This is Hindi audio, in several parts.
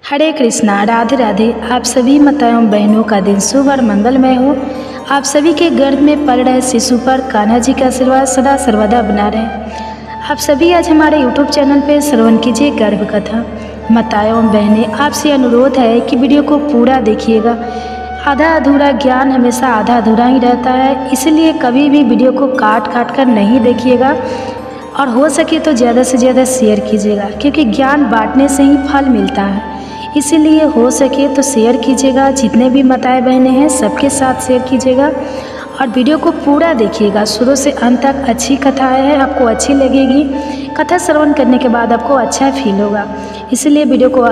हरे कृष्णा, राधे राधे। आप सभी माताओं बहनों का दिन शुभ और मंगलमय हो। आप सभी के गर्भ में पल रहे शिशु पर कान्हा जी का आशीर्वाद सदा सर्वदा बना रहे। आप सभी आज हमारे YouTube चैनल पर श्रवण कीजिए गर्भ कथा। माताओं बहनें, आपसे अनुरोध है कि वीडियो को पूरा देखिएगा। आधा अधूरा ज्ञान हमेशा आधा अधूरा ही रहता है, इसलिए कभी भी वीडियो को काट काट कर नहीं देखिएगा और हो सके तो ज़्यादा से ज़्यादा शेयर कीजिएगा, क्योंकि ज्ञान बांटने से ही फल मिलता है। इसीलिए हो सके तो शेयर कीजिएगा। जितने भी माताएं बहनें हैं सबके साथ शेयर कीजिएगा और वीडियो को पूरा देखिएगा शुरू से अंत तक। अच्छी कथाएं हैं, आपको अच्छी लगेगी। कथा श्रवण करने के बाद आपको अच्छा फील होगा, इसलिए वीडियो को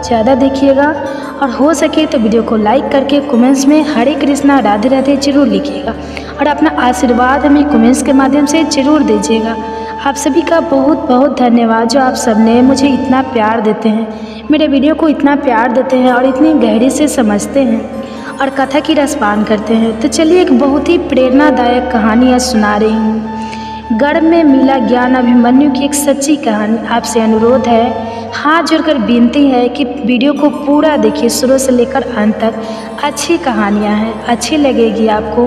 ज़्यादा देखिएगा और हो सके तो वीडियो को लाइक करके कमेंट्स में हरे कृष्णा राधे राधे जरूर लिखिएगा और अपना आशीर्वाद हमें कमेंट्स के माध्यम से ज़रूर दीजिएगा। आप सभी का बहुत बहुत धन्यवाद जो आप सबने मुझे इतना प्यार देते हैं, मेरे वीडियो को इतना प्यार देते हैं और इतनी गहरी से समझते हैं और कथा की रसपान करते हैं। तो चलिए एक बहुत ही प्रेरणादायक कहानी आज सुना रही हूँ। गर्भ में मिला ज्ञान अभिमन्यु की एक सच्ची कहानी। आपसे अनुरोध है, हाथ जोड़कर विनती है कि वीडियो को पूरा देखिए शुरू से लेकर अंत तक। अच्छी कहानियाँ हैं, अच्छी लगेगी आपको।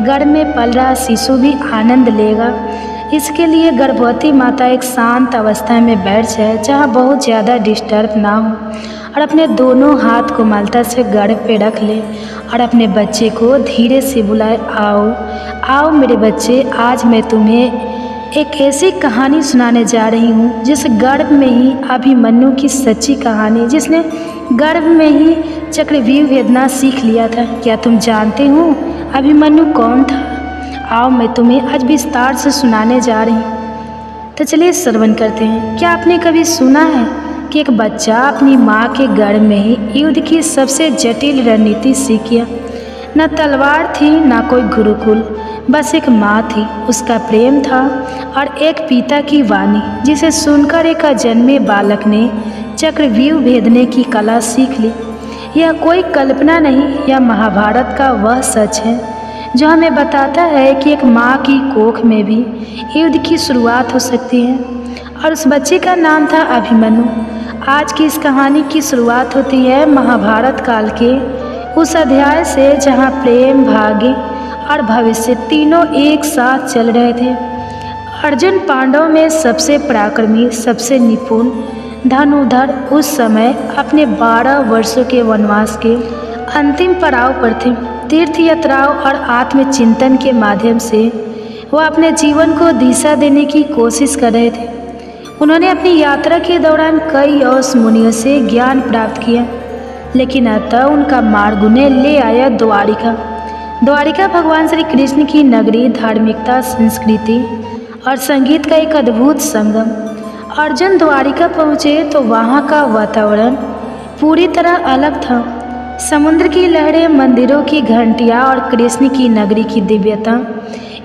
गर्भ में पल रहा शिशु भी आनंद लेगा। इसके लिए गर्भवती माता एक शांत अवस्था में बैठ जाए जहाँ बहुत ज़्यादा डिस्टर्ब ना हो और अपने दोनों हाथ को मलता से गर्भ पे रख ले और अपने बच्चे को धीरे से बुलाए, आओ आओ मेरे बच्चे, आज मैं तुम्हें एक ऐसी कहानी सुनाने जा रही हूँ जिस गर्भ में ही अभिमन्यु की सच्ची कहानी, जिसने गर्भ में ही चक्रव्यूह भेदना सीख लिया था। क्या तुम जानते हो अभिमन्यु कौन था? आओ मैं तुम्हें आज विस्तार से सुनाने जा रही हूँ। तो चलिए श्रवण करते हैं। क्या आपने कभी सुना है कि एक बच्चा अपनी माँ के गर्भ में ही युद्ध की सबसे जटिल रणनीति सीख गया? न तलवार थी न कोई गुरुकुल, बस एक माँ थी, उसका प्रेम था और एक पिता की वाणी, जिसे सुनकर एक अजन्मे बालक ने चक्रव्यूह भेदने की कला सीख ली। यह कोई कल्पना नहीं, यह महाभारत का वह सच है जो हमें बताता है कि एक माँ की कोख में भी युद्ध की शुरुआत हो सकती है। और उस बच्चे का नाम था अभिमन्यु। आज की इस कहानी की शुरुआत होती है महाभारत काल के उस अध्याय से जहाँ प्रेम, भाग्य और भविष्य तीनों एक साथ चल रहे थे। अर्जुन पांडव में सबसे पराक्रमी, सबसे निपुण धनुर्धर उस समय अपने 12 वर्षों के वनवास के अंतिम पड़ाव पर थे। तीर्थ यात्राओं और आत्मचिंतन के माध्यम से वह अपने जीवन को दिशा देने की कोशिश कर रहे थे। उन्होंने अपनी यात्रा के दौरान कई यश मुनियों से ज्ञान प्राप्त किया, लेकिन अतः उनका मार्ग उन्हें ले आया द्वारिका। द्वारिका भगवान श्री कृष्ण की नगरी, धार्मिकता, संस्कृति और संगीत का एक अद्भुत संगम। अर्जुन द्वारिका पहुँचे तो वहाँ का वातावरण पूरी तरह अलग था। समुद्र की लहरें, मंदिरों की घंटियाँ और कृष्ण की नगरी की दिव्यता,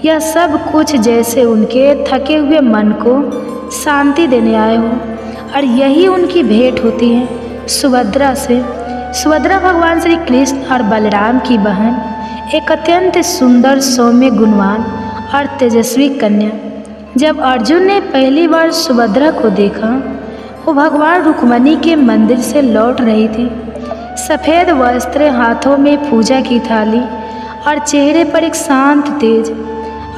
यह सब कुछ जैसे उनके थके हुए मन को शांति देने आए हो। और यही उनकी भेंट होती है सुभद्रा से। सुभद्रा भगवान श्री कृष्ण और बलराम की बहन, एक अत्यंत सुंदर, सौम्य, गुणवान और तेजस्वी कन्या। जब अर्जुन ने पहली बार सुभद्रा को देखा, वो भगवान रुक्मणी के मंदिर से लौट रही थी। सफ़ेद वस्त्र, हाथों में पूजा की थाली और चेहरे पर एक शांत तेज।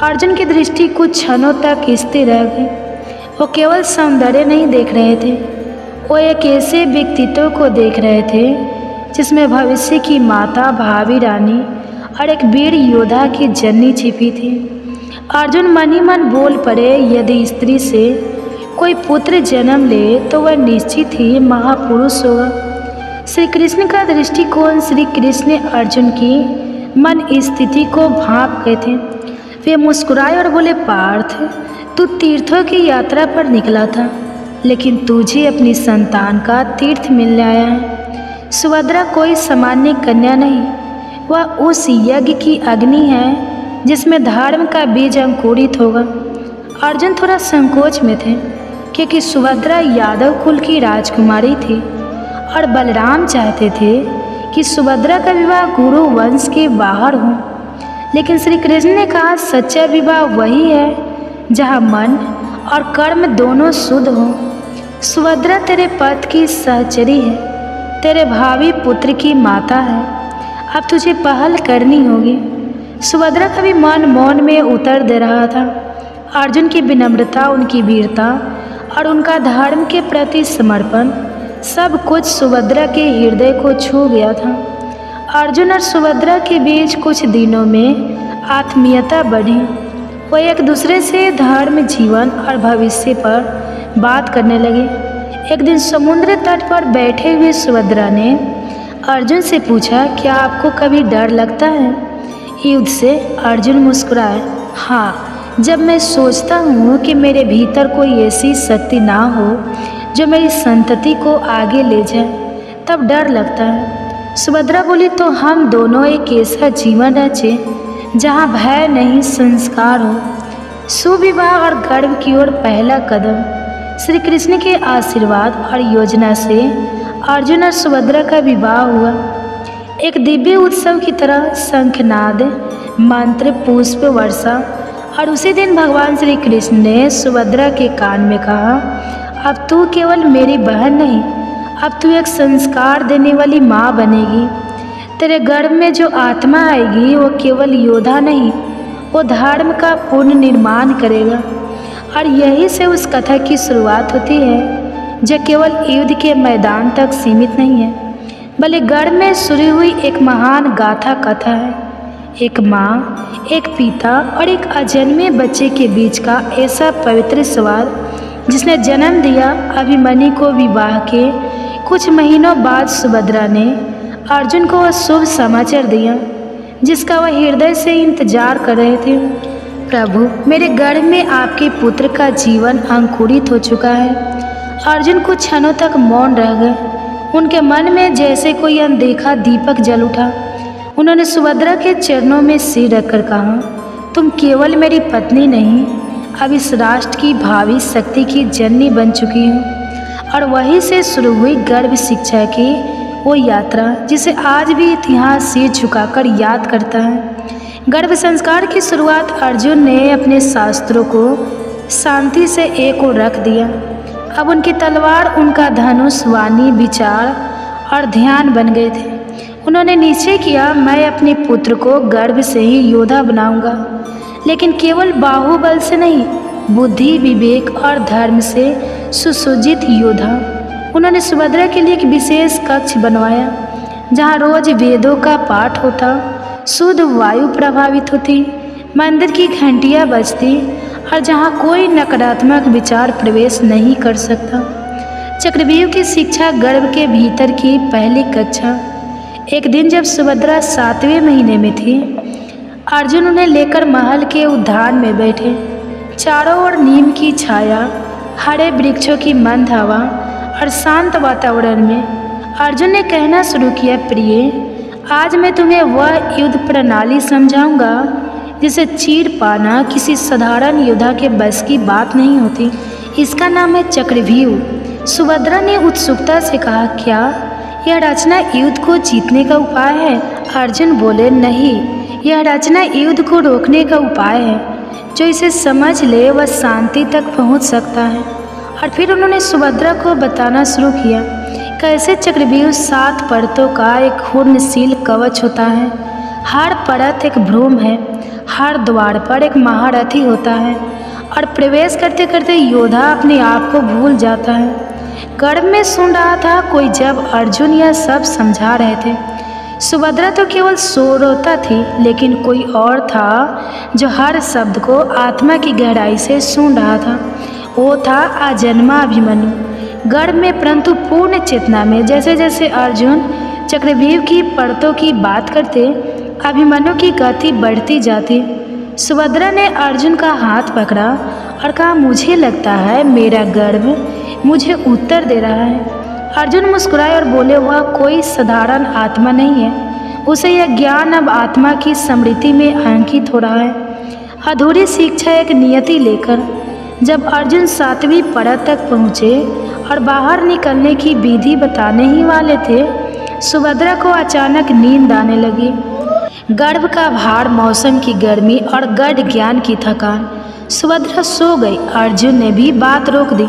अर्जुन की दृष्टि कुछ क्षणों तक स्थिर रह गई। वो केवल सौंदर्य नहीं देख रहे थे, वो एक ऐसे व्यक्तित्व को देख रहे थे जिसमें भविष्य की माता, भावी रानी और एक वीर योद्धा की जननी छिपी थी। अर्जुन मन ही मन बोल पड़े, यदि स्त्री से कोई पुत्र जन्म ले तो वह निश्चित ही महापुरुष होगा। श्री कृष्ण का दृष्टिकोण, श्री कृष्ण ने अर्जुन की मन स्थिति को भांप गए थे। वे मुस्कुराए और बोले, पार्थ, तू तीर्थों की यात्रा पर निकला था, लेकिन तुझे अपनी संतान का तीर्थ मिलने आया है। सुभद्रा कोई सामान्य कन्या नहीं, वह उस यज्ञ की अग्नि है जिसमें धर्म का बीज अंकुरित होगा। अर्जुन थोड़ा संकोच में थे, क्योंकि सुभद्रा यादव कुल की राजकुमारी थी और बलराम चाहते थे कि सुभद्रा का विवाह गुरु वंश के बाहर हो। लेकिन श्री कृष्ण ने कहा, सच्चा विवाह वही है जहाँ मन और कर्म दोनों शुद्ध हों। सुभद्रा तेरे पथ की सहचरी है, तेरे भावी पुत्र की माता है। अब तुझे पहल करनी होगी। सुभद्रा का भी मन मौन में उतर दे रहा था। अर्जुन की विनम्रता, उनकी वीरता और उनका धर्म के प्रति समर्पण, सब कुछ सुभद्रा के हृदय को छू गया था। अर्जुन और सुभद्रा के बीच कुछ दिनों में आत्मीयता बढ़ी। वो एक दूसरे से धर्म, जीवन और भविष्य पर बात करने लगे। एक दिन समुद्र तट पर बैठे हुए सुभद्रा ने अर्जुन से पूछा, क्या आपको कभी डर लगता है युद्ध से? अर्जुन मुस्कुराए, हाँ, जब मैं सोचता हूँ कि मेरे भीतर कोई ऐसी शक्ति ना हो जो मेरी संतति को आगे ले जाए, तब डर लगता है। सुभद्रा बोली, तो हम दोनों एक ऐसा जीवन रचे जहाँ भय नहीं, संस्कार हो। सुविवाह और गर्भ की ओर पहला कदम। श्री कृष्ण के आशीर्वाद और योजना से अर्जुन और सुभद्रा का विवाह हुआ। एक दिव्य उत्सव की तरह शंखनाद, मंत्र, पुष्प वर्षा। और उसी दिन भगवान श्री कृष्ण ने सुभद्रा के कान में कहा, अब तू केवल मेरी बहन नहीं, अब तू एक संस्कार देने वाली माँ बनेगी। तेरे गर्भ में जो आत्मा आएगी वो केवल योद्धा नहीं, वो धर्म का पूर्ण निर्माण करेगा। और यही से उस कथा की शुरुआत होती है जो केवल युद्ध के मैदान तक सीमित नहीं है, बल्कि गर्भ में शुरू हुई एक महान गाथा कथा है। एक माँ, एक पिता और एक अजन्मे बच्चे के बीच का ऐसा पवित्र संवाद जिसने जन्म दिया अभिमन्यु को। विवाह के कुछ महीनों बाद सुभद्रा ने अर्जुन को वह शुभ समाचार दिया जिसका वह हृदय से इंतजार कर रहे थे। प्रभु, मेरे गर्भ में आपके पुत्र का जीवन अंकुरित हो चुका है। अर्जुन कुछ क्षणों तक मौन रह गए। उनके मन में जैसे कोई अनदेखा दीपक जल उठा। उन्होंने सुभद्रा के चरणों में सिर रखकर कहा, तुम केवल मेरी पत्नी नहीं, अब इस राष्ट्र की भावी शक्ति की जननी बन चुकी हो। और वहीं से शुरू हुई गर्भ शिक्षा की वो यात्रा जिसे आज भी इतिहास सिर झुकाकर याद करता है। गर्भ संस्कार की शुरुआत अर्जुन ने अपने शास्त्रों को शांति से एक ओर रख दिया। अब उनकी तलवार, उनका धनुष, वाणी, विचार और ध्यान बन गए थे। उन्होंने निश्चय किया, मैं अपने पुत्र को गर्भ से ही योद्धा बनाऊंगा, लेकिन केवल बाहुबल से नहीं, बुद्धि, विवेक और धर्म से सुसज्जित योद्धा। उन्होंने सुभद्रा के लिए एक विशेष कक्ष बनवाया जहाँ रोज वेदों का पाठ होता, शुद्ध वायु प्रभावित होती, मंदिर की घंटियाँ बजती और जहाँ कोई नकारात्मक विचार प्रवेश नहीं कर सकता। चक्रव्यूह की शिक्षा, गर्भ के भीतर की पहली कक्षा। एक दिन जब सुभद्रा 7वें महीने में थी, अर्जुन उन्हें लेकर महल के उद्यान में बैठे। चारों ओर नीम की छाया, हरे वृक्षों की मंद हवा और शांत वातावरण में अर्जुन ने कहना शुरू किया, प्रिय, आज मैं तुम्हें वह युद्ध प्रणाली समझाऊंगा जिसे चीर पाना किसी साधारण योद्धा के बस की बात नहीं होती। इसका नाम है चक्रव्यूह। सुभद्रा ने उत्सुकता से कहा, क्या यह रचना युद्ध को जीतने का उपाय है? अर्जुन बोले, नहीं, यह रचना युद्ध को रोकने का उपाय है। जो इसे समझ ले वह शांति तक पहुंच सकता है। और फिर उन्होंने सुभद्रा को बताना शुरू किया कैसे चक्रव्यूह 7 परतों का एक घूर्णनशील कवच होता है। हर परत एक भ्रूण है, हर द्वार पर एक महारथी होता है और प्रवेश करते करते योद्धा अपने आप को भूल जाता है। गर्भ में सुन रहा था कोई जब अर्जुन यह सब समझा रहे थे। सुभद्रा तो केवल श्रोता थी, लेकिन कोई और था जो हर शब्द को आत्मा की गहराई से सुन रहा था। वो था अजन्मा अभिमन्यु। गर्भ में परंतु पूर्ण चेतना में। जैसे जैसे अर्जुन चक्रव्यूह की परतों की बात करते, अभिमन्यु की गति बढ़ती जाती। सुभद्रा ने अर्जुन का हाथ पकड़ा और कहा, मुझे लगता है मेरा गर्भ मुझे उत्तर दे रहा है। अर्जुन मुस्कुराए और बोले, वह कोई साधारण आत्मा नहीं है, उसे यह ज्ञान अब आत्मा की स्मृति में अंकित हो रहा है। अधूरी शिक्षा एक नियति लेकर। जब अर्जुन 7वीं परत तक पहुँचे और बाहर निकलने की विधि बताने ही वाले थे, सुभद्रा को अचानक नींद आने लगी। गर्भ का भार, मौसम की गर्मी और गढ़ ज्ञान की थकान। सुभद्रा सो गई। अर्जुन ने भी बात रोक दी।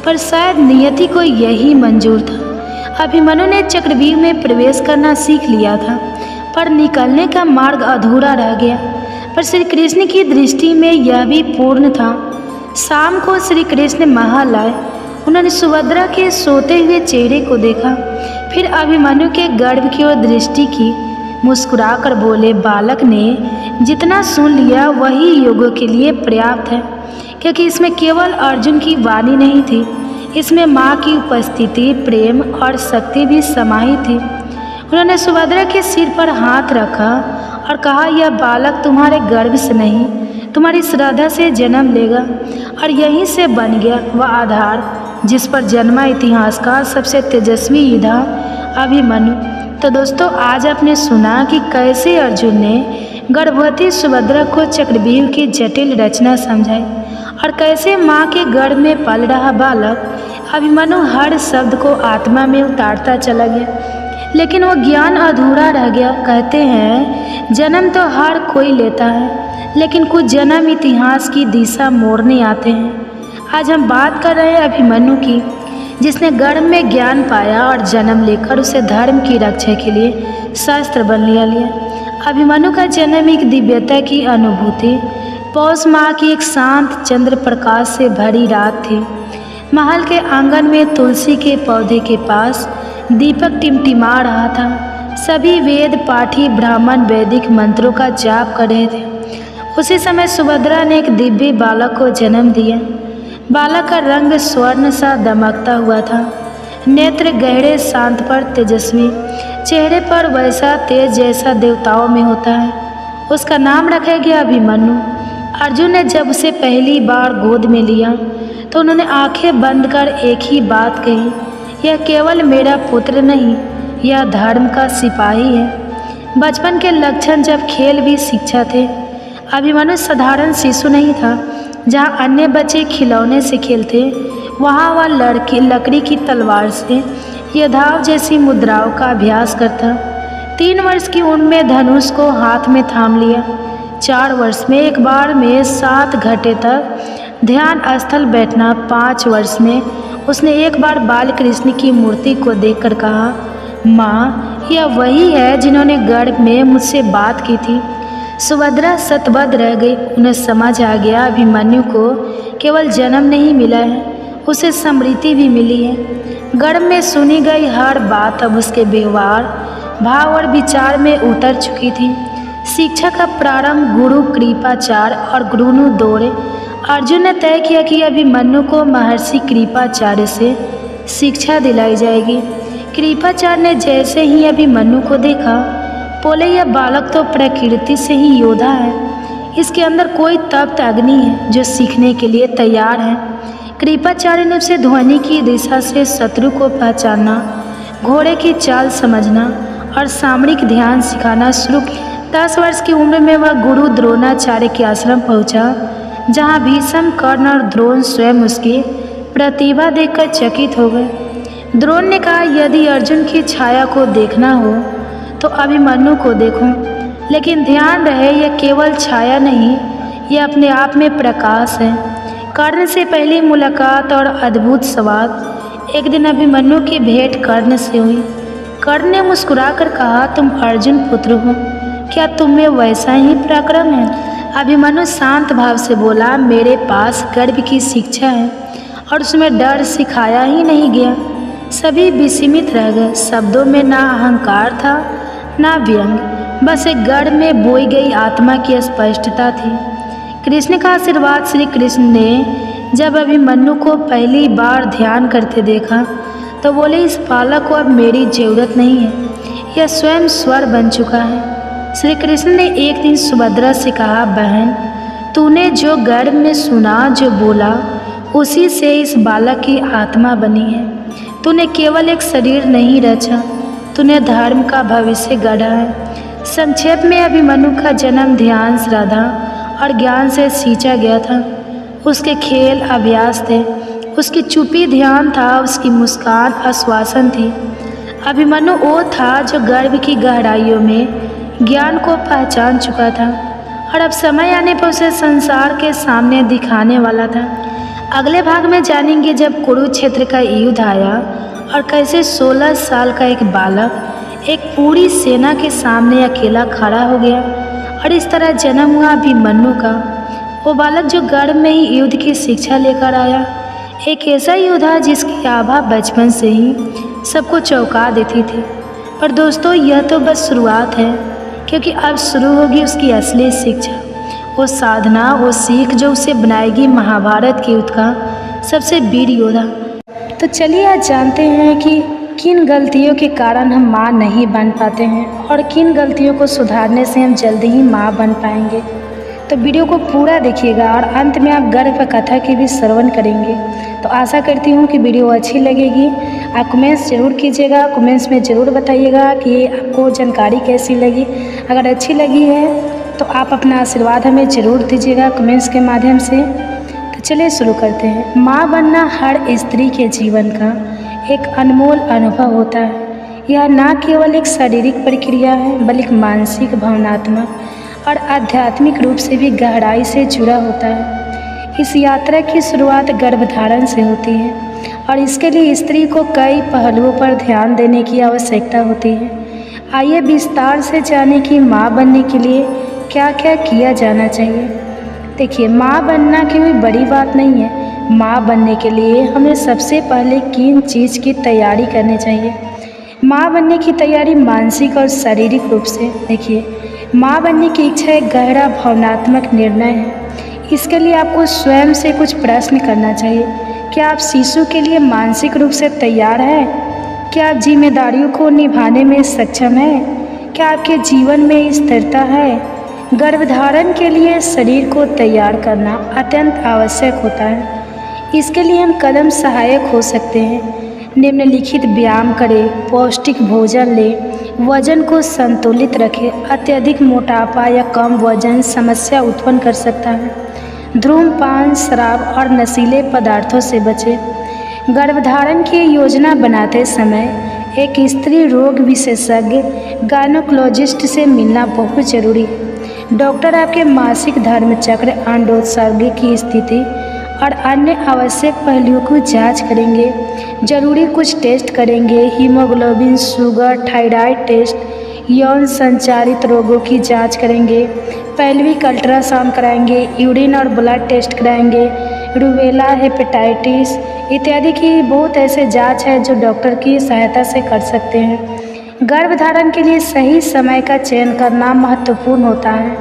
पर शायद नियति को यही मंजूर था। अभिमन्यु ने चक्रव्यूह में प्रवेश करना सीख लिया था, पर निकलने का मार्ग अधूरा रह गया। पर श्री कृष्ण की दृष्टि में यह भी पूर्ण था। शाम को श्री कृष्ण महल आए। उन्होंने सुभद्रा के सोते हुए चेहरे को देखा, फिर अभिमन्यु के गर्भ की ओर दृष्टि की, मुस्कुराकर बोले, बालक ने जितना सुन लिया वही योगों के लिए पर्याप्त है, क्योंकि इसमें केवल अर्जुन की वाणी नहीं थी, इसमें माँ की उपस्थिति, प्रेम और शक्ति भी समाहित थी। उन्होंने सुभद्रा के सिर पर हाथ रखा और कहा, यह बालक तुम्हारे गर्भ से नहीं, तुम्हारी श्रद्धा से जन्म लेगा और यहीं से बन गया वह आधार जिस पर जन्मा इतिहास का सबसे तेजस्वी योद्धा अभिमन्यु। तो दोस्तों, आज आपने सुना कि कैसे अर्जुन ने गर्भवती सुभद्रा को चक्रव्यूह की जटिल रचना समझाई और कैसे माँ के गर्भ में पल रहा बालक अभिमन्यु हर शब्द को आत्मा में उतारता चला गया, लेकिन वो ज्ञान अधूरा रह गया। कहते हैं जन्म तो हर कोई लेता है, लेकिन कुछ जन्म इतिहास की दिशा मोड़ने आते हैं। आज हम बात कर रहे हैं अभिमन्यु की, जिसने गर्भ में ज्ञान पाया और जन्म लेकर उसे धर्म की रक्षा के लिए शस्त्र बन लिया। अभिमन्यु का जन्म एक दिव्यता की अनुभूति पौष माह की एक शांत चंद्र प्रकाश से भरी रात थी। महल के आंगन में तुलसी के पौधे के पास दीपक टिमटिमा रहा था। सभी वेद पाठी ब्राह्मण वैदिक मंत्रों का जाप कर रहे थे। उसी समय सुभद्रा ने एक दिव्य बालक को जन्म दिया। बालक का रंग स्वर्ण सा दमकता हुआ था, नेत्र गहरे शांत पर तेजस्वी, चेहरे पर वैसा तेज जैसा देवताओं में होता है। उसका नाम रखा गया अभिमन्यु। अर्जुन ने जब उसे पहली बार गोद में लिया तो उन्होंने आंखें बंद कर एक ही बात कही, यह केवल मेरा पुत्र नहीं, यह धर्म का सिपाही है। बचपन के लक्षण जब खेल भी शिक्षा थे। अभिमन्यु साधारण शिशु नहीं था। जहाँ अन्य बच्चे खिलौने से खेलते, वहाँ वह लकड़ी की तलवार से योद्धाओं जैसी मुद्राओं का अभ्यास करता। 3 वर्ष की उम्र में धनुष को हाथ में थाम लिया। 4 वर्ष में एक बार में 7 घंटे तक ध्यान स्थल बैठना। 5 वर्ष में उसने एक बार बाल कृष्ण की मूर्ति को देखकर कहा, माँ, यह वही है जिन्होंने गर्भ में मुझसे बात की थी। सुभद्रा सतबद्ध रह गई। उन्हें समझ आ गया अभिमन्यु को केवल जन्म नहीं मिला है, उसे समृद्धि भी मिली है। गर्भ में सुनी गई हर बात अब उसके व्यवहार, भाव और विचार में उतर चुकी थी। शिक्षा का प्रारंभ गुरु कृपाचार्य और गुरुनु दौरे। अर्जुन ने तय किया कि अभिमन्यु को महर्षि कृपाचार्य से शिक्षा दिलाई जाएगी। कृपाचार्य ने जैसे ही अभिमन्यु को देखा बोले, यह बालक तो प्रकृति से ही योद्धा है, इसके अंदर कोई तप्त अग्नि है जो सीखने के लिए तैयार है। कृपाचार्य ने उसे ध्वनि की दिशा से शत्रु को पहचानना, घोड़े की चाल समझना और सामरिक ध्यान सिखाना शुरू किया। 10 वर्ष की उम्र में वह गुरु द्रोणाचार्य के आश्रम पहुंचा, जहां भीष्म, कर्ण और द्रोण स्वयं उसकी प्रतिभा देखकर चकित हो गए। द्रोण ने कहा, यदि अर्जुन की छाया को देखना हो तो अभिमन्यु को देखो, लेकिन ध्यान रहे यह केवल छाया नहीं, यह अपने आप में प्रकाश है। कर्ण से पहली मुलाकात और अद्भुत संवाद। एक दिन अभिमन्यु की भेंट कर्ण से हुई। कर्ण ने मुस्कुराकर कहा, तुम अर्जुन पुत्र हो, क्या तुम में वैसा ही पराक्रम है? अभिमन्यु शांत भाव से बोला, मेरे पास गर्भ की शिक्षा है और उसमें डर सिखाया ही नहीं गया। सभी विस्मित रह गए। शब्दों में ना अहंकार था ना व्यंग, बस एक गर्भ में बोई गई आत्मा की स्पष्टता थी। कृष्ण का आशीर्वाद। श्री कृष्ण ने जब अभिमन्यु को पहली बार ध्यान करते देखा तो बोले, इस बालक को अब मेरी जरूरत नहीं है, यह स्वयं स्वर बन चुका है। श्री कृष्ण ने एक दिन सुभद्रा से कहा, बहन, तूने जो गर्भ में सुना, जो बोला, उसी से इस बालक की आत्मा बनी है। तूने केवल एक शरीर नहीं रचा, तूने धर्म का भविष्य गढ़ा है। संक्षेप में अभिमन्यु का जन्म ध्यान, श्रद्धा और ज्ञान से सींचा गया था। उसके खेल अभ्यास थे, उसकी चुप्पी ध्यान था, उसकी मुस्कान आश्वासन थी। अभिमन्यु वो था जो गर्भ की गहराइयों में ज्ञान को पहचान चुका था और अब समय आने पर उसे संसार के सामने दिखाने वाला था। अगले भाग में जानेंगे जब कुरुक्षेत्र का युद्ध आया और कैसे 16 साल का एक बालक एक पूरी सेना के सामने अकेला खड़ा हो गया और इस तरह जन्म हुआ अभिमन्यु का, वो बालक जो गर्भ में ही युद्ध की शिक्षा लेकर आया। एक ऐसा योद्धा जिसकी आभा बचपन से ही सबको चौंका देती थी। पर दोस्तों, यह तो बस शुरुआत है, क्योंकि अब शुरू होगी उसकी असली शिक्षा, वो साधना, वो सीख जो उसे बनाएगी महाभारत के युद्ध का सबसे वीर योद्धा। तो चलिए आज जानते हैं कि किन गलतियों के कारण हम माँ नहीं बन पाते हैं और किन गलतियों को सुधारने से हम जल्दी ही माँ बन पाएंगे। तो वीडियो को पूरा देखिएगा और अंत में आप गर्भ कथा की भी श्रवण करेंगे। तो आशा करती हूँ कि वीडियो अच्छी लगेगी। आप कमेंट्स ज़रूर कीजिएगा, कमेंट्स में ज़रूर बताइएगा कि आपको जानकारी कैसी लगी। अगर अच्छी लगी है तो आप अपना आशीर्वाद हमें ज़रूर दीजिएगा कमेंट्स के माध्यम से। तो चलिए शुरू करते हैं। माँ बनना हर स्त्री के जीवन का एक अनमोल अनुभव होता है। यह न केवल एक शारीरिक प्रक्रिया है बल्कि मानसिक, भावनात्मक और आध्यात्मिक रूप से भी गहराई से जुड़ा होता है। इस यात्रा की शुरुआत गर्भधारण से होती है और इसके लिए स्त्री को कई पहलुओं पर ध्यान देने की आवश्यकता होती है। आइए विस्तार से जानें कि माँ बनने के लिए क्या क्या किया जाना चाहिए। देखिए, माँ बनना कोई बड़ी बात नहीं है। माँ बनने के लिए हमें सबसे पहले किन चीज़ की तैयारी करनी चाहिए। माँ बनने की तैयारी मानसिक और शारीरिक रूप से। देखिए, माँ बनने की इच्छा एक गहरा भावनात्मक निर्णय है। इसके लिए आपको स्वयं से कुछ प्रश्न करना चाहिए। क्या आप शिशु के लिए मानसिक रूप से तैयार हैं? क्या आप जिम्मेदारियों को निभाने में सक्षम हैं? क्या आपके जीवन में स्थिरता है? गर्भधारण के लिए शरीर को तैयार करना अत्यंत आवश्यक होता है। इसके लिए हम कदम सहायक हो सकते हैं। निम्नलिखित व्यायाम करें, पौष्टिक भोजन लें, वजन को संतुलित रखें। अत्यधिक मोटापा या कम वजन समस्या उत्पन्न कर सकता है। धूम्रपान, शराब और नशीले पदार्थों से बचें। गर्भधारण की योजना बनाते समय एक स्त्री रोग विशेषज्ञ गायनोकोलॉजिस्ट से मिलना बहुत जरूरी है। डॉक्टर आपके मासिक धर्म चक्र, अंडोत्सर्ग की स्थिति और अन्य आवश्यक पहलुओं की जांच करेंगे। जरूरी कुछ टेस्ट करेंगे। हीमोग्लोबिन, शुगर, थायराइड टेस्ट, यौन संचारित रोगों की जांच करेंगे। पैल्विक अल्ट्रासाउंड कराएंगे। यूरिन और ब्लड टेस्ट कराएंगे। रूबेला, हेपेटाइटिस इत्यादि की बहुत ऐसे जांच है जो डॉक्टर की सहायता से कर सकते हैं। गर्भधारण के लिए सही समय का चयन करना महत्वपूर्ण होता है।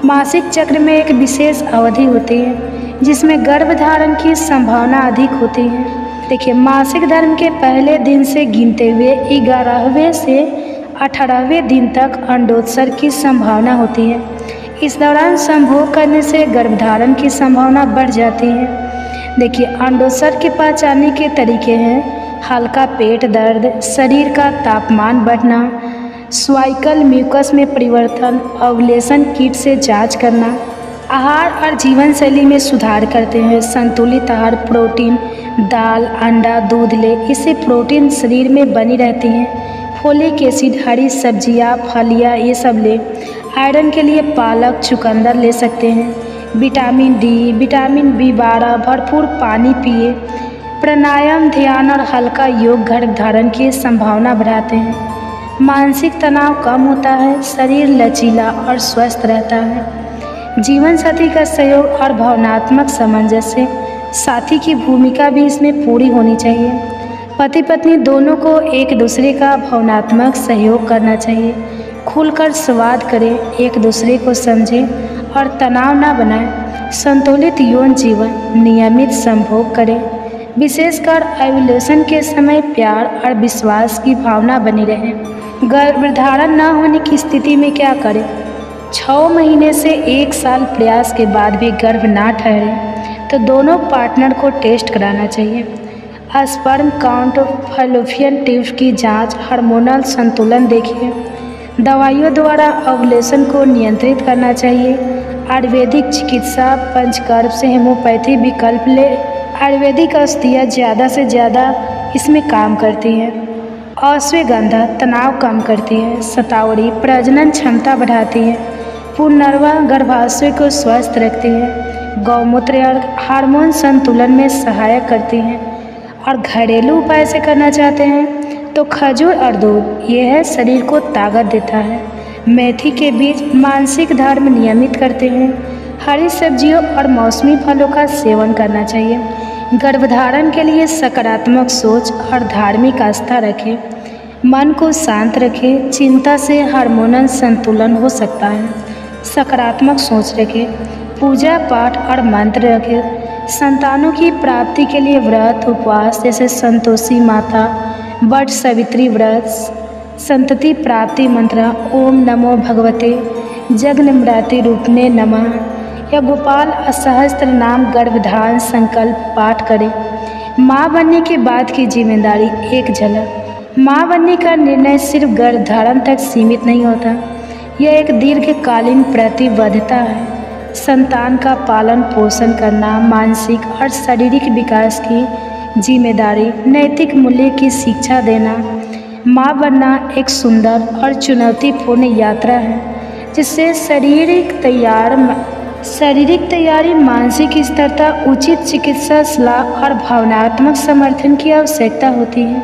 मासिक चक्र में एक विशेष अवधि होती है जिसमें गर्भधारण की संभावना अधिक होती है। देखिए, मासिक धर्म के पहले दिन से गिनते हुए 11वें से 18वें दिन तक अंडोत्सर्ग की संभावना होती है। इस दौरान संभोग करने से गर्भधारण की संभावना बढ़ जाती है। देखिए, अंडोत्सर्ग के पहचानने के तरीके हैं: हल्का पेट दर्द, शरीर का तापमान बढ़ना, स्वाइकल म्यूकस में परिवर्तन, ओवुलेशन किट से जांच करना। आहार और जीवन शैली में सुधार करते हैं। संतुलित आहार, प्रोटीन, दाल, अंडा, दूध ले, इससे प्रोटीन शरीर में बनी रहती है। फोलिक एसिड, हरी सब्जियां, फलियां ये सब ले। आयरन के लिए पालक, चुकंदर ले सकते हैं। विटामिन डी, विटामिन B12, भरपूर पानी पिए। प्राणायाम, ध्यान और हल्का योग गर्भधारण की संभावना बढ़ाते हैं। मानसिक तनाव कम होता है, शरीर लचीला और स्वस्थ रहता है। जीवन साथी का सहयोग और भावनात्मक सामंजस्य, साथी की भूमिका भी इसमें पूरी होनी चाहिए। पति पत्नी दोनों को एक दूसरे का भावनात्मक सहयोग करना चाहिए। खुलकर संवाद करें, एक दूसरे को समझें और तनाव न बनाएं। संतुलित यौन जीवन, नियमित संभोग करें। विशेषकर ओव्यूलेशन के समय प्यार और विश्वास की भावना बनी रहे। गर्भधारण न होने की स्थिति में क्या करें? 6 महीने से 1 साल प्रयास के बाद भी गर्भ ना ठहरे तो दोनों पार्टनर को टेस्ट कराना चाहिए। स्पर्म काउंट, फैलोपियन ट्यूब की जांच, हार्मोनल संतुलन देखिए। दवाइयों द्वारा ओवुलेशन को नियंत्रित करना चाहिए। आयुर्वेदिक चिकित्सा, पंचकर्म से होम्योपैथी विकल्प ले। आयुर्वेदिक औषधियाँ ज़्यादा से ज़्यादा इसमें काम करती हैं। अश्वगंधा तनाव कम करती है। शतावरी प्रजनन क्षमता बढ़ाती है। पुनर्वा गर्भाशय को स्वस्थ रखती है। गौमूत्र हार्मोन संतुलन में सहायक करती हैं। और घरेलू उपाय से करना चाहते हैं तो खजूर और दूध यह शरीर को ताकत देता है। मेथी के बीज मानसिक धर्म नियमित करते हैं। हरी सब्जियों और मौसमी फलों का सेवन करना चाहिए। गर्भधारण के लिए सकारात्मक सोच और धार्मिक आस्था रखें। मन को शांत रखें। चिंता से हार्मोनल संतुलन हो सकता है। सकारात्मक सोच रखें। पूजा पाठ और मंत्र रखें। संतानों की प्राप्ति के लिए व्रत उपवास जैसे संतोषी माता, वट सावित्री व्रत, संतति प्राप्ति मंत्र ओम नमो भगवते जगन्मृति रूपने नमः या गोपाल असहस्त्र नाम गर्भधारण संकल्प पाठ करें। माँ बनने के बाद की जिम्मेदारी एक झलक। माँ बनने का निर्णय सिर्फ गर्भधारण तक सीमित नहीं होता, यह एक दीर्घकालीन प्रतिबद्धता है। संतान का पालन पोषण करना, मानसिक और शारीरिक विकास की जिम्मेदारी, नैतिक मूल्य की शिक्षा देना। माँ बनना एक सुंदर और चुनौतीपूर्ण यात्रा है जिससे शारीरिक तैयारी, मानसिक स्थिरता, उचित चिकित्सा सलाह और भावनात्मक समर्थन की आवश्यकता होती है।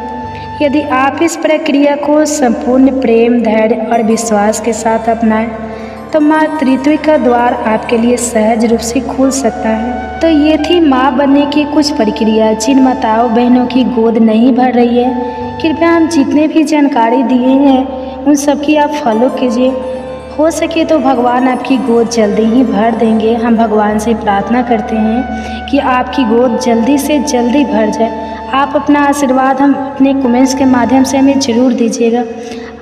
यदि आप इस प्रक्रिया को संपूर्ण प्रेम, धैर्य और विश्वास के साथ अपनाएं तो मातृत्व का द्वार आपके लिए सहज रूप से खुल सकता है। तो ये थी माँ बनने की कुछ प्रक्रिया। जिन माताओं बहनों की गोद नहीं भर रही है, कृपया हम जितने भी जानकारी दिए हैं उन सब की आप फॉलो कीजिए। हो सके तो भगवान आपकी गोद जल्दी ही भर देंगे। हम भगवान से प्रार्थना करते हैं कि आपकी गोद जल्दी से जल्दी भर जाए। आप अपना आशीर्वाद हम अपने कमेंट्स के माध्यम से हमें ज़रूर दीजिएगा।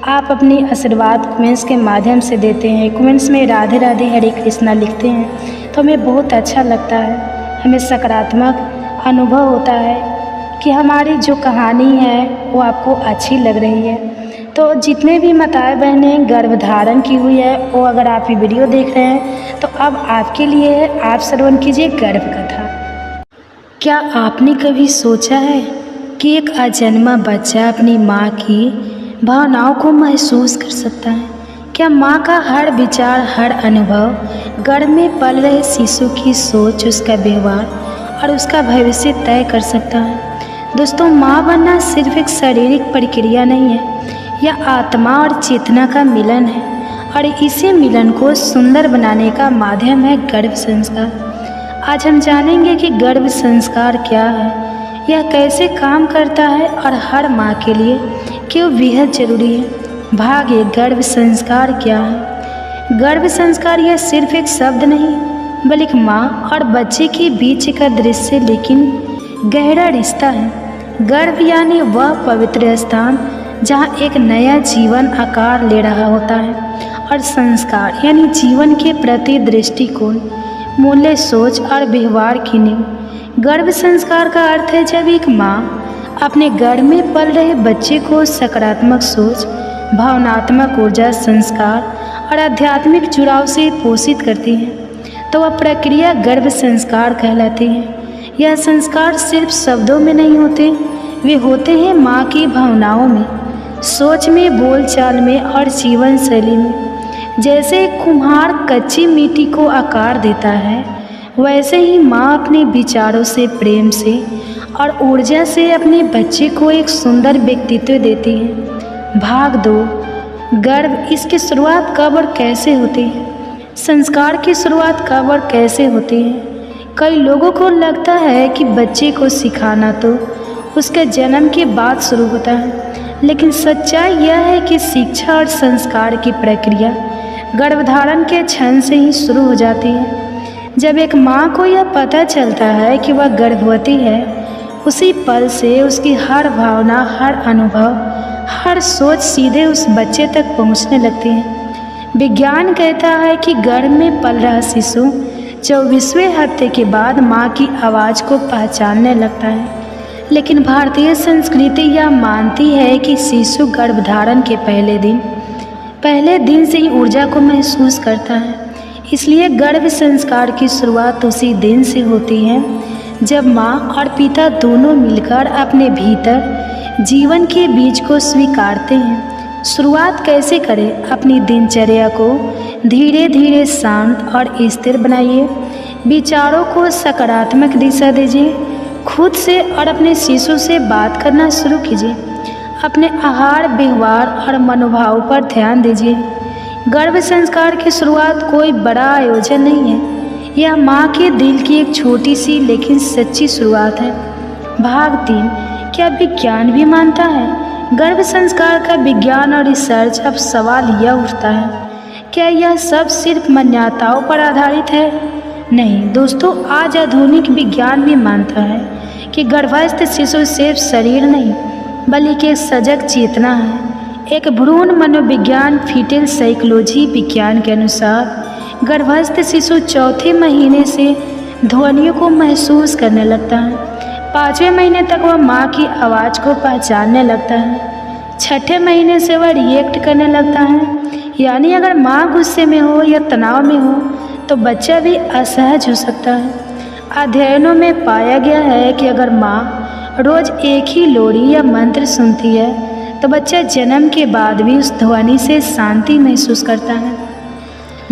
आप अपनी आशीर्वाद कमेंट्स के माध्यम से देते हैं। कमेंट्स में राधे राधे हरे कृष्णा लिखते हैं तो हमें बहुत अच्छा लगता है। हमें सकारात्मक अनुभव होता है कि हमारी जो कहानी है वो आपको अच्छी लग रही है। तो जितने भी माताएं बहनें गर्भधारण की हुई है वो अगर आप ये वीडियो देख रहे हैं तो अब आपके लिए है, आप श्रवण कीजिए गर्भ कथा। क्या आपने कभी सोचा है कि एक अजन्मा बच्चा अपनी माँ की भावनाओं को महसूस कर सकता है? क्या माँ का हर विचार, हर अनुभव गर्भ में पल रहे शिशु की सोच, उसका व्यवहार और उसका भविष्य तय कर सकता है? दोस्तों, माँ बनना सिर्फ एक शारीरिक प्रक्रिया नहीं है, यह आत्मा और चेतना का मिलन है और इसी मिलन को सुंदर बनाने का माध्यम है गर्भ संस्कार। आज हम जानेंगे कि गर्भ संस्कार क्या है, यह कैसे काम करता है और हर माँ के लिए क्यों बेहद जरूरी है। भाग 1, गर्भ संस्कार क्या है। गर्भ संस्कार यह सिर्फ एक शब्द नहीं बल्कि माँ और बच्चे के बीच का दृश्य लेकिन गहरा रिश्ता है। गर्भ यानी वह पवित्र स्थान जहाँ एक नया जीवन आकार ले रहा होता है और संस्कार यानी जीवन के प्रति दृष्टिकोण, मूल्य, सोच और व्यवहार की नींव। गर्भ संस्कार का अर्थ है जब एक माँ अपने गर्भ में पल रहे बच्चे को सकारात्मक सोच, भावनात्मक ऊर्जा, संस्कार और आध्यात्मिक जुड़ाव से पोषित करती है तो वह प्रक्रिया गर्भ संस्कार कहलाती है। यह संस्कार सिर्फ शब्दों में नहीं होते, वे होते हैं माँ की भावनाओं में, सोच में, बोलचाल में और जीवन शैली में। जैसे एक कुम्हार कच्ची मिट्टी को आकार देता है, वैसे ही माँ अपने विचारों से, प्रेम से और ऊर्जा से अपने बच्चे को एक सुंदर व्यक्तित्व देती है। भाग 2, गर्भ। इसकी शुरुआत कब और कैसे होती है? संस्कार की शुरुआत कब और कैसे होती है? कई लोगों को लगता है कि बच्चे को सिखाना तो उसके जन्म के बाद शुरू होता है, लेकिन सच्चाई यह है कि शिक्षा और संस्कार की प्रक्रिया गर्भधारण के क्षण से ही शुरू हो जाती है। जब एक माँ को यह पता चलता है कि वह गर्भवती है, उसी पल से उसकी हर भावना, हर अनुभव, हर सोच सीधे उस बच्चे तक पहुँचने लगती है। विज्ञान कहता है कि गर्भ में पल रहा शिशु 24वें हफ्ते के बाद माँ की आवाज़ को पहचानने लगता है, लेकिन भारतीय संस्कृति यह मानती है कि शिशु गर्भधारण के पहले दिन से ही ऊर्जा को महसूस करता है। इसलिए गर्भ संस्कार की शुरुआत उसी दिन से होती है जब माँ और पिता दोनों मिलकर अपने भीतर जीवन के बीज को स्वीकारते हैं। शुरुआत कैसे करें? अपनी दिनचर्या को धीरे धीरे शांत और स्थिर बनाइए। विचारों को सकारात्मक दिशा दीजिए। खुद से और अपने शिशु से बात करना शुरू कीजिए। अपने आहार, व्यवहार और मनोभाव पर ध्यान दीजिए। गर्भ संस्कार की शुरुआत कोई बड़ा आयोजन नहीं है, यह माँ के दिल की एक छोटी सी लेकिन सच्ची शुरुआत है। भाग 3, क्या विज्ञान भी मानता है? गर्भ संस्कार का विज्ञान और रिसर्च। अब सवाल यह उठता है, क्या यह सब सिर्फ मान्यताओं पर आधारित है? नहीं दोस्तों, आज आधुनिक विज्ञान भी मानता है कि गर्भस्थ शिशु सिर्फ शरीर नहीं बल्कि एक सजग चेतना है। एक भ्रूण मनोविज्ञान फीटल साइकोलॉजी विज्ञान के अनुसार गर्भस्थ शिशु चौथे महीने से ध्वनियों को महसूस करने लगता है। 5वें महीने तक वह माँ की आवाज़ को पहचानने लगता है। 6ठे महीने से वह रिएक्ट करने लगता है, यानी अगर माँ गुस्से में हो या तनाव में हो तो बच्चा भी असहज हो सकता है। अध्ययनों में पाया गया है कि अगर माँ रोज़ एक ही लोरी या मंत्र सुनती है तो बच्चा जन्म के बाद भी उस ध्वनि से शांति महसूस करता है।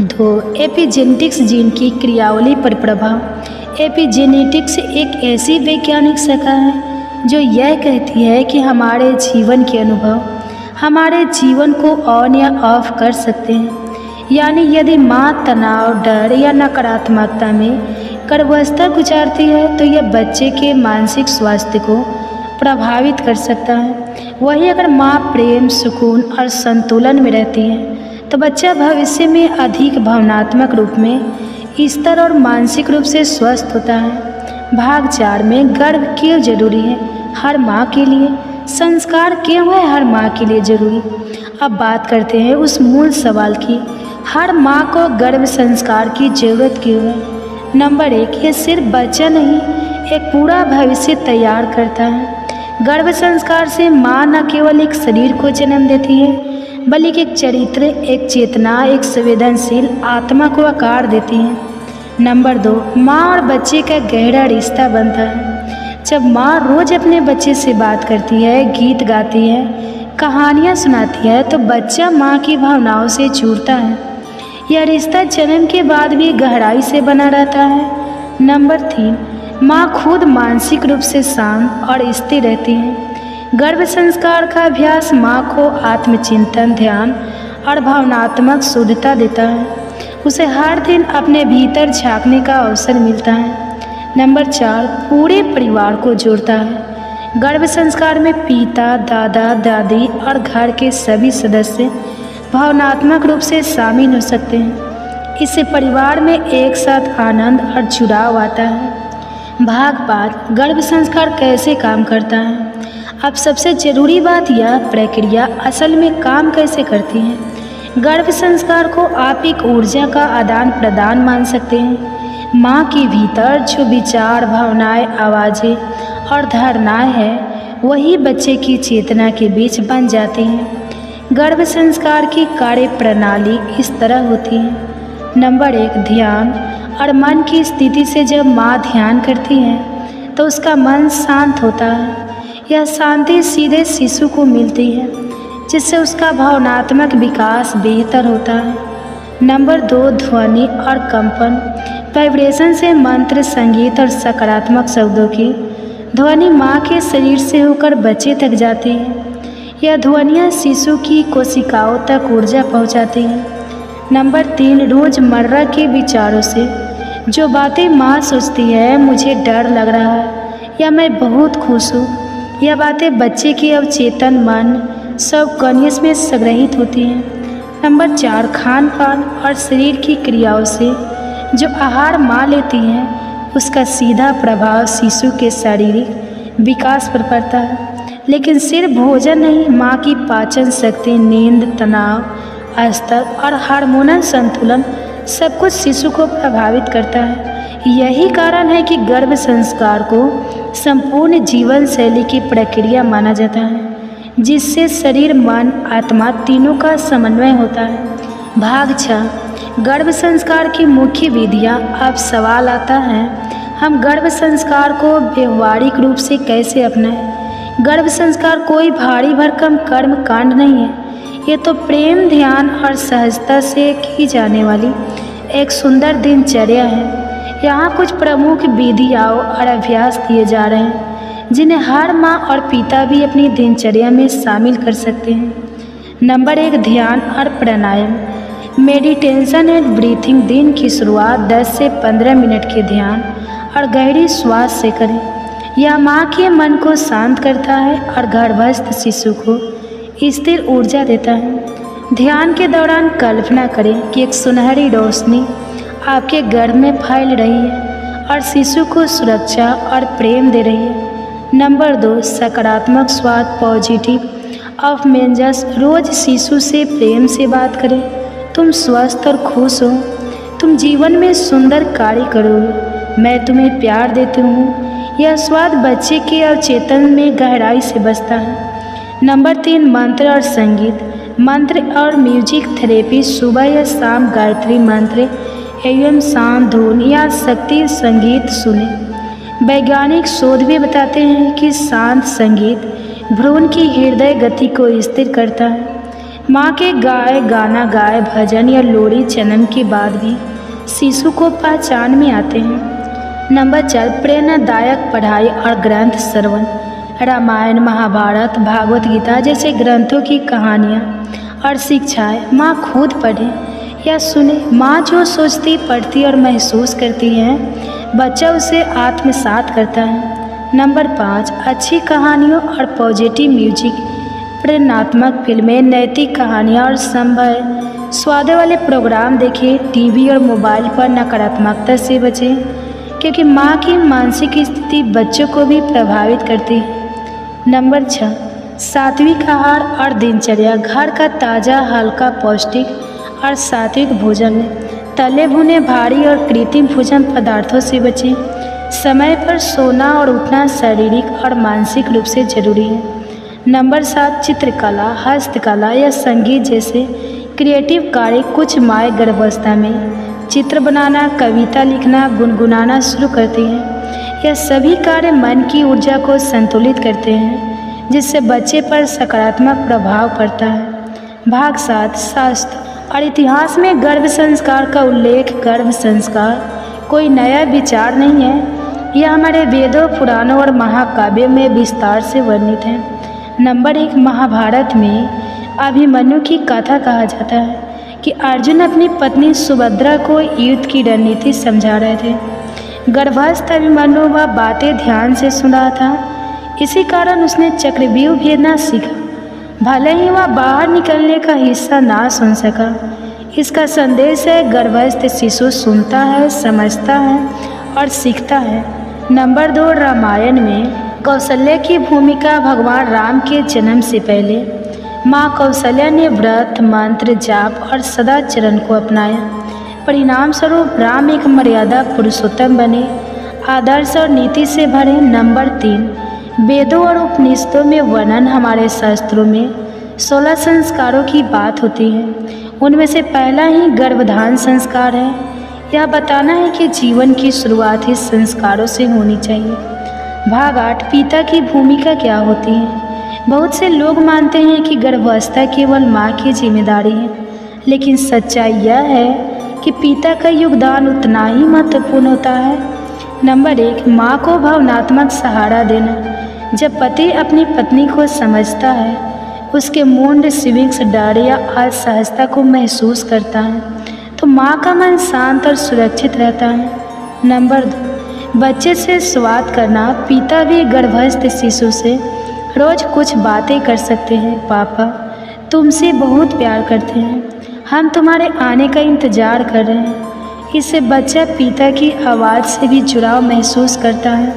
2. एपिजेनेटिक्स जीन की क्रियावली पर प्रभाव। एपिजेनेटिक्स एक ऐसी वैज्ञानिक शाखा है जो यह कहती है कि हमारे जीवन के अनुभव हमारे जीवन को ऑन या ऑफ कर सकते हैं। यानी यदि माँ तनाव, डर या नकारात्मकता में गर्भावस्था गुजारती है तो यह बच्चे के मानसिक स्वास्थ्य को प्रभावित कर सकता है। वहीं अगर माँ प्रेम, सुकून और संतुलन में रहती है तो बच्चा भविष्य में अधिक भावनात्मक रूप में स्थिर और मानसिक रूप से स्वस्थ होता है। भाग 4 में गर्भ क्यों जरूरी है हर माँ के लिए? संस्कार क्यों है हर माँ के लिए जरूरी? अब बात करते हैं उस मूल सवाल की, हर माँ को गर्भ संस्कार की जरूरत क्यों है? नंबर 1, ये सिर्फ बच्चा नहीं, एक पूरा भविष्य तैयार करता है। गर्भ संस्कार से माँ न केवल एक शरीर को जन्म देती है बल्कि एक चरित्र, एक चेतना, एक संवेदनशील आत्मा को आकार देती है। नंबर 2, माँ और बच्चे का गहरा रिश्ता बनता है। जब माँ रोज़ अपने बच्चे से बात करती है, गीत गाती है, कहानियाँ सुनाती है तो बच्चा माँ की भावनाओं से जुड़ता है। यह रिश्ता जन्म के बाद भी गहराई से बना रहता है। नंबर 3, माँ खुद मानसिक रूप से शांत और स्थिर रहती है। गर्भ संस्कार का अभ्यास माँ को आत्मचिंतन, ध्यान और भावनात्मक शुद्धता देता है। उसे हर दिन अपने भीतर झांकने का अवसर मिलता है। नंबर 4, पूरे परिवार को जोड़ता है। गर्भ संस्कार में पिता, दादा, दादी और घर के सभी सदस्य भावनात्मक रूप से शामिल हो सकते हैं। इससे परिवार में एक साथ आनंद और जुड़ाव आता है। भाग 5, गर्भ संस्कार कैसे काम करता है? अब सबसे ज़रूरी बात, यह प्रक्रिया असल में काम कैसे करती है। गर्भ संस्कार को आप एक ऊर्जा का आदान प्रदान मान सकते हैं। माँ के भीतर जो विचार, भावनाएं, आवाज़ें और धारणाएं हैं वही बच्चे की चेतना के बीच बन जाती हैं। गर्भ संस्कार की कार्य प्रणाली इस तरह होती है। नंबर 1, ध्यान और मन की स्थिति से जब माँ ध्यान करती है तो उसका मन शांत होता है। यह शांति सीधे शिशु को मिलती है जिससे उसका भावनात्मक विकास बेहतर होता है। नंबर 2, ध्वनि और कंपन। वाइब्रेशन से मंत्र, संगीत और सकारात्मक शब्दों की ध्वनि माँ के शरीर से होकर बच्चे तक जाती है। यह ध्वनियाँ शिशु की कोशिकाओं तक ऊर्जा पहुँचाती हैं। नंबर 3, रोज़मर्रा के विचारों से जो बातें माँ सोचती है, मुझे डर लग रहा है या मैं बहुत खुश हूँ, यह बातें बच्चे के अवचेतन मन सबकॉन्शियस में संग्रहित होती हैं। नंबर 4, खान पान और शरीर की क्रियाओं से जो आहार माँ लेती है उसका सीधा प्रभाव शिशु के शारीरिक विकास पर पड़ता है। लेकिन सिर्फ भोजन नहीं, माँ की पाचन शक्ति, नींद, तनाव स्तर और हार्मोनल संतुलन सब कुछ शिशु को प्रभावित करता है। यही कारण है कि गर्भ संस्कार को संपूर्ण जीवन शैली की प्रक्रिया माना जाता है जिससे शरीर, मन, आत्मा तीनों का समन्वय होता है। भाग 6, गर्भ संस्कार की मुख्य विधियाँ। अब सवाल आता है, हम गर्भ संस्कार को व्यवहारिक रूप से कैसे अपनाएं? गर्भ संस्कार कोई भारी भरकम कर्म कांड नहीं है, ये तो प्रेम, ध्यान और सहजता से की जाने वाली एक सुंदर दिनचर्या है। यहाँ कुछ प्रमुख विधियाँ और अभ्यास दिए जा रहे हैं जिन्हें हर माँ और पिता भी अपनी दिनचर्या में शामिल कर सकते हैं। नंबर 1, ध्यान और प्राणायाम। Meditation and breathing. दिन की शुरुआत 10 से 15 मिनट के ध्यान और गहरी श्वास से करें। यह माँ के मन को शांत करता है और गर्भस्थ शिशु को स्थिर ऊर्जा देता है। ध्यान के दौरान कल्पना करें कि एक सुनहरी रोशनी आपके गर्भ में फैल रही है और शिशु को सुरक्षा और प्रेम दे रही है। नंबर 2, सकारात्मक स्वाद, पॉजिटिव अफमेंजस। रोज शिशु से प्रेम से बात करें। तुम स्वस्थ और खुश हो, तुम जीवन में सुंदर कार्य करोगे, मैं तुम्हें प्यार देती हूँ। यह स्वाद बच्चे के अवचेतन में गहराई से बसता है। नंबर 3, मंत्र और संगीत। मंत्र और म्यूजिक थेरेपी। सुबह या शाम गायत्री मंत्र एवं शांत धुन या शक्ति संगीत सुने। वैज्ञानिक शोध भी बताते हैं कि शांत संगीत भ्रूण की हृदय गति को स्थिर करता है। माँ के गाना गाए भजन या लोरी जन्म के बाद भी शिशु को पहचान में आते हैं। नंबर 4, प्रेरणादायक पढ़ाई और ग्रंथ श्रवण। रामायण, महाभारत, भागवत गीता जैसे ग्रंथों की कहानियाँ और शिक्षाएं माँ खुद पढ़े या सुने। माँ जो सोचती, पढ़ती और महसूस करती है, बच्चा उसे आत्मसात करता है। नंबर 5, अच्छी कहानियों और पॉजिटिव म्यूजिक। प्रेरणात्मक फिल्में, नैतिक कहानियाँ और संभव स्वाद वाले प्रोग्राम देखें। टीवी और मोबाइल पर नकारात्मकता से बचें क्योंकि माँ की मानसिक स्थिति बच्चों को भी प्रभावित करती है। नंबर 6, सात्विक आहार और दिनचर्या। घर का ताज़ा, हल्का, पौष्टिक और सात्विक भोजन लें। तले भुने, भारी और कृत्रिम भोजन पदार्थों से बचें। समय पर सोना और उठना शारीरिक और मानसिक रूप से जरूरी है। नंबर 7, चित्रकला, हस्तकला या संगीत जैसे क्रिएटिव कार्य। कुछ माएँ गर्भावस्था में चित्र बनाना, कविता लिखना, गुनगुनाना शुरू करती हैं। यह सभी कार्य मन की ऊर्जा को संतुलित करते हैं जिससे बच्चे पर सकारात्मक प्रभाव पड़ता है। भाग 7, शास्त्र और इतिहास में गर्भ संस्कार का उल्लेख। गर्भ संस्कार कोई नया विचार नहीं है, यह हमारे वेदों, पुराणों और महाकाव्यों में विस्तार से वर्णित है। नंबर 1, महाभारत में अभिमन्यु की कथा कहा जाता है कि अर्जुन अपनी पत्नी सुभद्रा को युद्ध की रणनीति समझा रहे थे। गर्भस्थ अभिमन्यु वह बातें ध्यान से सुन रहा था, इसी कारण उसने चक्रव्यूह भेदना सीखा, भले ही वह बाहर निकलने का हिस्सा ना सुन सका। इसका संदेश है, गर्भस्थ शिशु सुनता है, समझता है और सीखता है। नंबर 2, रामायण में कौशल्या की भूमिका। भगवान राम के जन्म से पहले माँ कौशल्या ने व्रत, मंत्र, जाप और सदाचरण को अपनाया। परिणाम स्वरूप राम एक मर्यादा पुरुषोत्तम बने, आदर्श और नीति से भरे। नंबर 3, वेदों और उपनिषदों में वर्णन। हमारे शास्त्रों में 16 संस्कारों की बात होती है, उनमें से पहला ही गर्भधान संस्कार है। यह बताना है कि जीवन की शुरुआत ही संस्कारों से होनी चाहिए। भाग 8, पिता की भूमिका क्या होती है। बहुत से लोग मानते हैं कि गर्भावस्था केवल माँ की जिम्मेदारी है, लेकिन सच्चाई यह है कि पिता का योगदान उतना ही महत्वपूर्ण होता है। नंबर 1, माँ को भावनात्मक सहारा देना। जब पति अपनी पत्नी को समझता है, उसके मूड स्विंग्स, डर या असहजता को महसूस करता है, तो माँ का मन शांत और सुरक्षित रहता है। नंबर 2, बच्चे से संवाद करना। पिता भी गर्भस्थ शिशु से रोज कुछ बातें कर सकते हैं। पापा तुमसे बहुत प्यार करते हैं, हम तुम्हारे आने का इंतज़ार कर रहे हैं। इससे बच्चा पिता की आवाज़ से भी जुड़ाव महसूस करता है।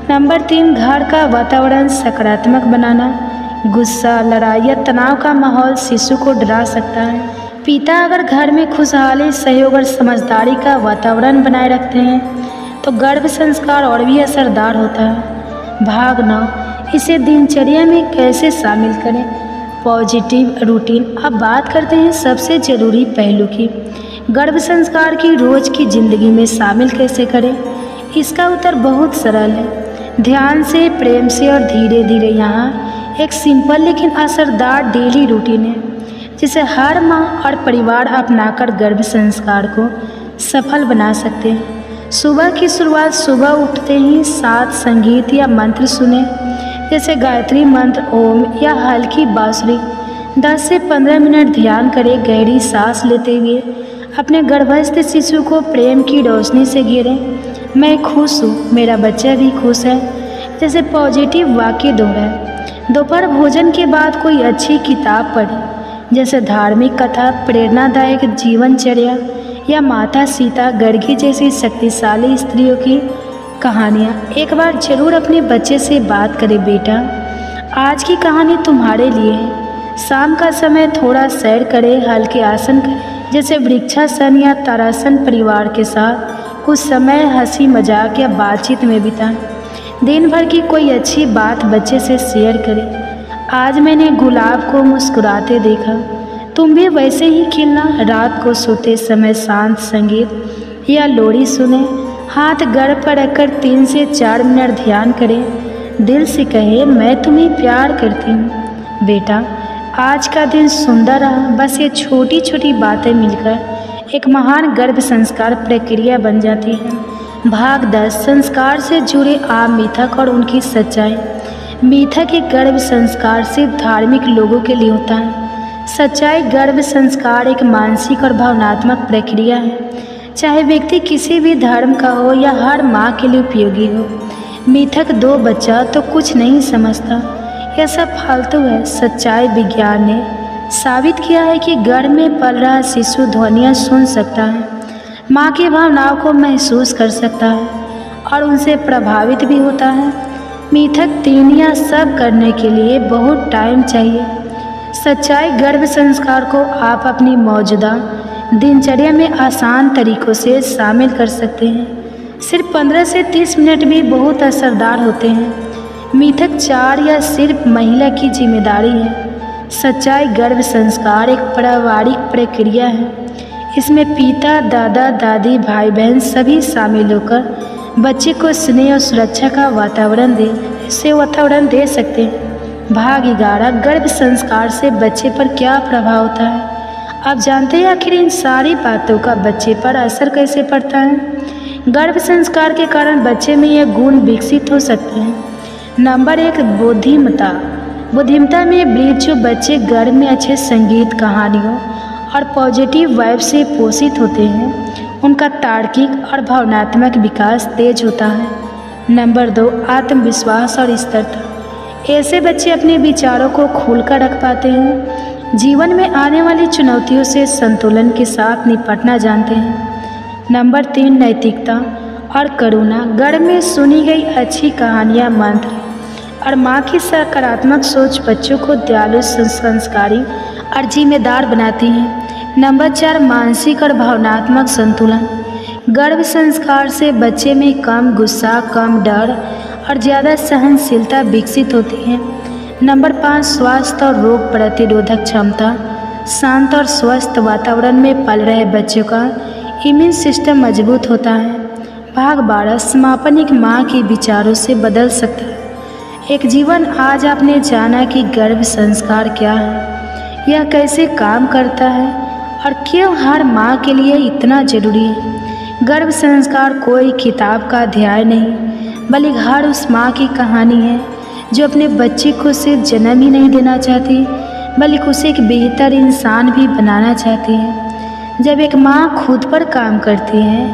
नंबर 3, घर का वातावरण सकारात्मक बनाना। गुस्सा, लड़ाई या तनाव का माहौल शिशु को डरा सकता है। पिता अगर घर में खुशहाली, सहयोग और समझदारी का वातावरण बनाए रखते हैं तो गर्भ संस्कार और भी असरदार होता है। भाग 9, इसे दिनचर्या में कैसे शामिल करें। Positive routine. अब बात करते हैं सबसे ज़रूरी पहलू की, गर्भ संस्कार की रोज़ की ज़िंदगी में शामिल कैसे करें। इसका उत्तर बहुत सरल है, ध्यान से, प्रेम से और धीरे धीरे। यहाँ एक सिंपल लेकिन असरदार डेली रूटीन है जिसे हर माँ और परिवार अपनाकर गर्भ संस्कार को सफल बना सकते हैं। सुबह की शुरुआत सुबह उठते ही साथ संगीत या मंत्र सुने, जैसे गायत्री मंत्र, ओम या हल्की बांसुरी। 10 से 15 मिनट ध्यान करें। गहरी सांस लेते हुए अपने गर्भस्थ शिशु को प्रेम की रोशनी से घेरें। मैं खुश हूँ, मेरा बच्चा भी खुश है, जैसे पॉजिटिव वाक्य दोहराएं। दोपहर भोजन के बाद कोई अच्छी किताब पढ़ें, जैसे धार्मिक कथा, प्रेरणादायक जीवनचर्या या माता सीता गर्गी जैसी शक्तिशाली स्त्रियों की कहानियाँ। एक बार जरूर अपने बच्चे से बात करें, बेटा आज की कहानी तुम्हारे लिए है। शाम का समय थोड़ा सैर करें, हल्के आसन करें, जैसे वृक्षासन या तारासन। परिवार के साथ कुछ समय हंसी मजाक या बातचीत में बिताएं। दिन भर की कोई अच्छी बात बच्चे से शेयर करें। आज मैंने गुलाब को मुस्कुराते देखा, तुम भी वैसे ही खिलना। रात को सोते समय शांत संगीत या लोरी सुने। हाथ गर्भ पर रखकर 3 से 4 मिनट ध्यान करें। दिल से कहे, मैं तुम्हें प्यार करती हूँ। बेटा आज का दिन सुंदर रहा। बस ये छोटी छोटी बातें मिलकर एक महान गर्भ संस्कार प्रक्रिया बन जाती है। भाग 10, संस्कार से जुड़े आम मिथक और उनकी सच्चाई। मिथक एक गर्भ संस्कार सिर्फ धार्मिक लोगों के लिए होता है। सच्चाई, गर्भ संस्कार एक मानसिक और भावनात्मक प्रक्रिया है, चाहे व्यक्ति किसी भी धर्म का हो या हर माँ के लिए उपयोगी हो। मिथक, 2 बच्चा तो कुछ नहीं समझता, यह सब फालतू है। सच्चाई, विज्ञान ने साबित किया है कि गर्भ में पल रहा शिशु ध्वनियाँ सुन सकता है, माँ की भावनाओं को महसूस कर सकता है और उनसे प्रभावित भी होता है। मिथक, 3 या सब करने के लिए बहुत टाइम चाहिए। सच्चाई, गर्भ संस्कार को आप अपनी मौजूदा दिनचर्या में आसान तरीकों से शामिल कर सकते हैं। सिर्फ 15 से 30 मिनट भी बहुत असरदार होते हैं। मिथक, 4 या सिर्फ महिला की जिम्मेदारी है। सच्चाई, गर्भ संस्कार एक पारिवारिक प्रक्रिया है। इसमें पिता, दादा, दादी, भाई बहन सभी शामिल होकर बच्चे को स्नेह और सुरक्षा का वातावरण दे सकते हैं। भाग 11, गर्भ संस्कार से बच्चे पर क्या प्रभाव होता है। आप जानते हैं आखिर इन सारी बातों का बच्चे पर असर कैसे पड़ता है। गर्भ संस्कार के कारण बच्चे में यह गुण विकसित हो सकते हैं। नंबर 1, बुद्धिमत्ता। बुद्धिमत्ता में वृद्धि। जो बच्चे गर्भ में अच्छे संगीत, कहानियों और पॉजिटिव वाइब से पोषित होते हैं, उनका तार्किक और भावनात्मक विकास तेज होता है। नंबर 2, आत्मविश्वास और स्थिरता। ऐसे बच्चे अपने विचारों को खोलकर रख पाते हैं, जीवन में आने वाली चुनौतियों से संतुलन के साथ निपटना जानते हैं। नंबर 3, नैतिकता और करुणा। गर्भ में सुनी गई अच्छी कहानियाँ, मंत्र और माँ की सकारात्मक सोच बच्चों को दयालु, संस्कारी और जिम्मेदार बनाती हैं। नंबर 4, मानसिक और भावनात्मक संतुलन। गर्भ संस्कार से बच्चे में कम गुस्सा, कम डर और ज़्यादा सहनशीलता विकसित होती है। नंबर 5, स्वास्थ्य और रोग प्रतिरोधक क्षमता। शांत और स्वस्थ वातावरण में पल रहे बच्चों का इम्यून सिस्टम मजबूत होता है। भाग 12, समापन एक माँ के विचारों से बदल सकता है। एक जीवन। आज आपने जाना कि गर्भ संस्कार क्या है, यह कैसे काम करता है और क्यों हर माँ के लिए इतना जरूरी है। गर्भ संस्कार कोई किताब का अध्याय नहीं, बल्कि हर उस माँ की कहानी है जो अपने बच्चे को सिर्फ जन्म ही नहीं देना चाहती, बल्कि उसे एक बेहतर इंसान भी बनाना चाहती है। जब एक माँ खुद पर काम करती है,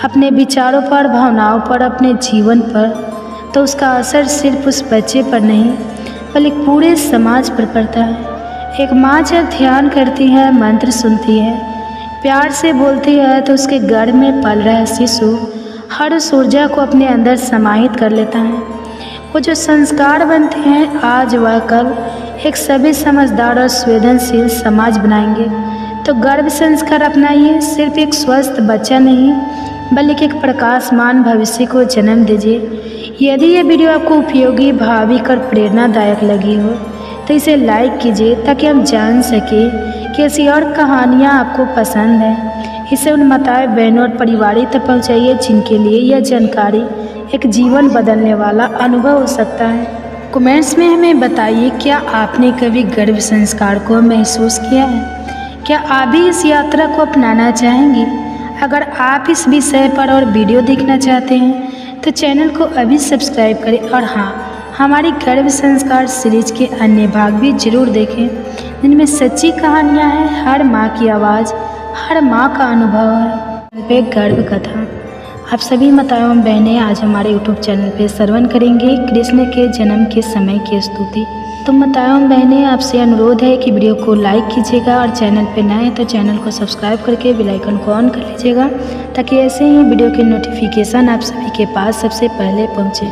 अपने विचारों पर, भावनाओं पर, अपने जीवन पर, तो उसका असर सिर्फ उस बच्चे पर नहीं, बल्कि पूरे समाज पर पड़ता है। एक माँ जब ध्यान करती है, मंत्र सुनती है, प्यार से बोलती है, तो उसके गर्भ में पल रहा शिशु हर उस ऊर्जा को अपने अंदर समाहित कर लेता है। वो जो संस्कार बनते हैं, आज व कल एक सभी समझदार और संवेदनशील समाज बनाएंगे। तो गर्भ संस्कार अपनाइए। सिर्फ एक स्वस्थ बच्चा नहीं, बल्कि एक प्रकाशमान भविष्य को जन्म दीजिए। यदि ये वीडियो आपको उपयोगी, भावुक और प्रेरणादायक लगी हो तो इसे लाइक कीजिए, ताकि हम जान सकें कि ऐसी और कहानियाँ आपको पसंद हैं। इसे उन माताएं, बहनों और परिवारों तक पहुँचाइए जिनके लिए यह जानकारी एक जीवन बदलने वाला अनुभव हो सकता है। कमेंट्स में हमें बताइए, क्या आपने कभी गर्भ संस्कार को महसूस किया है? क्या आप भी इस यात्रा को अपनाना चाहेंगी? अगर आप इस विषय पर और वीडियो देखना चाहते हैं तो चैनल को अभी सब्सक्राइब करें और हाँ, हमारी गर्भ संस्कार सीरीज के अन्य भाग भी जरूर देखें, जिनमें सच्ची कहानियाँ हैं, हर माँ की आवाज़, हर माँ का अनुभव है। पे गर्भ कथा। आप सभी माताओं एवं बहनें आज हमारे यूट्यूब चैनल पे श्रवण करेंगे कृष्ण के जन्म के समय की स्तुति। तो माताओं एवं बहनें, आपसे अनुरोध है कि वीडियो को लाइक कीजिएगा और चैनल पे नए हैं तो चैनल को सब्सक्राइब करके बेल आइकन को ऑन कर लीजिएगा, ताकि ऐसे ही वीडियो के नोटिफिकेशन आप सभी के पास सबसे पहले पहुँचे।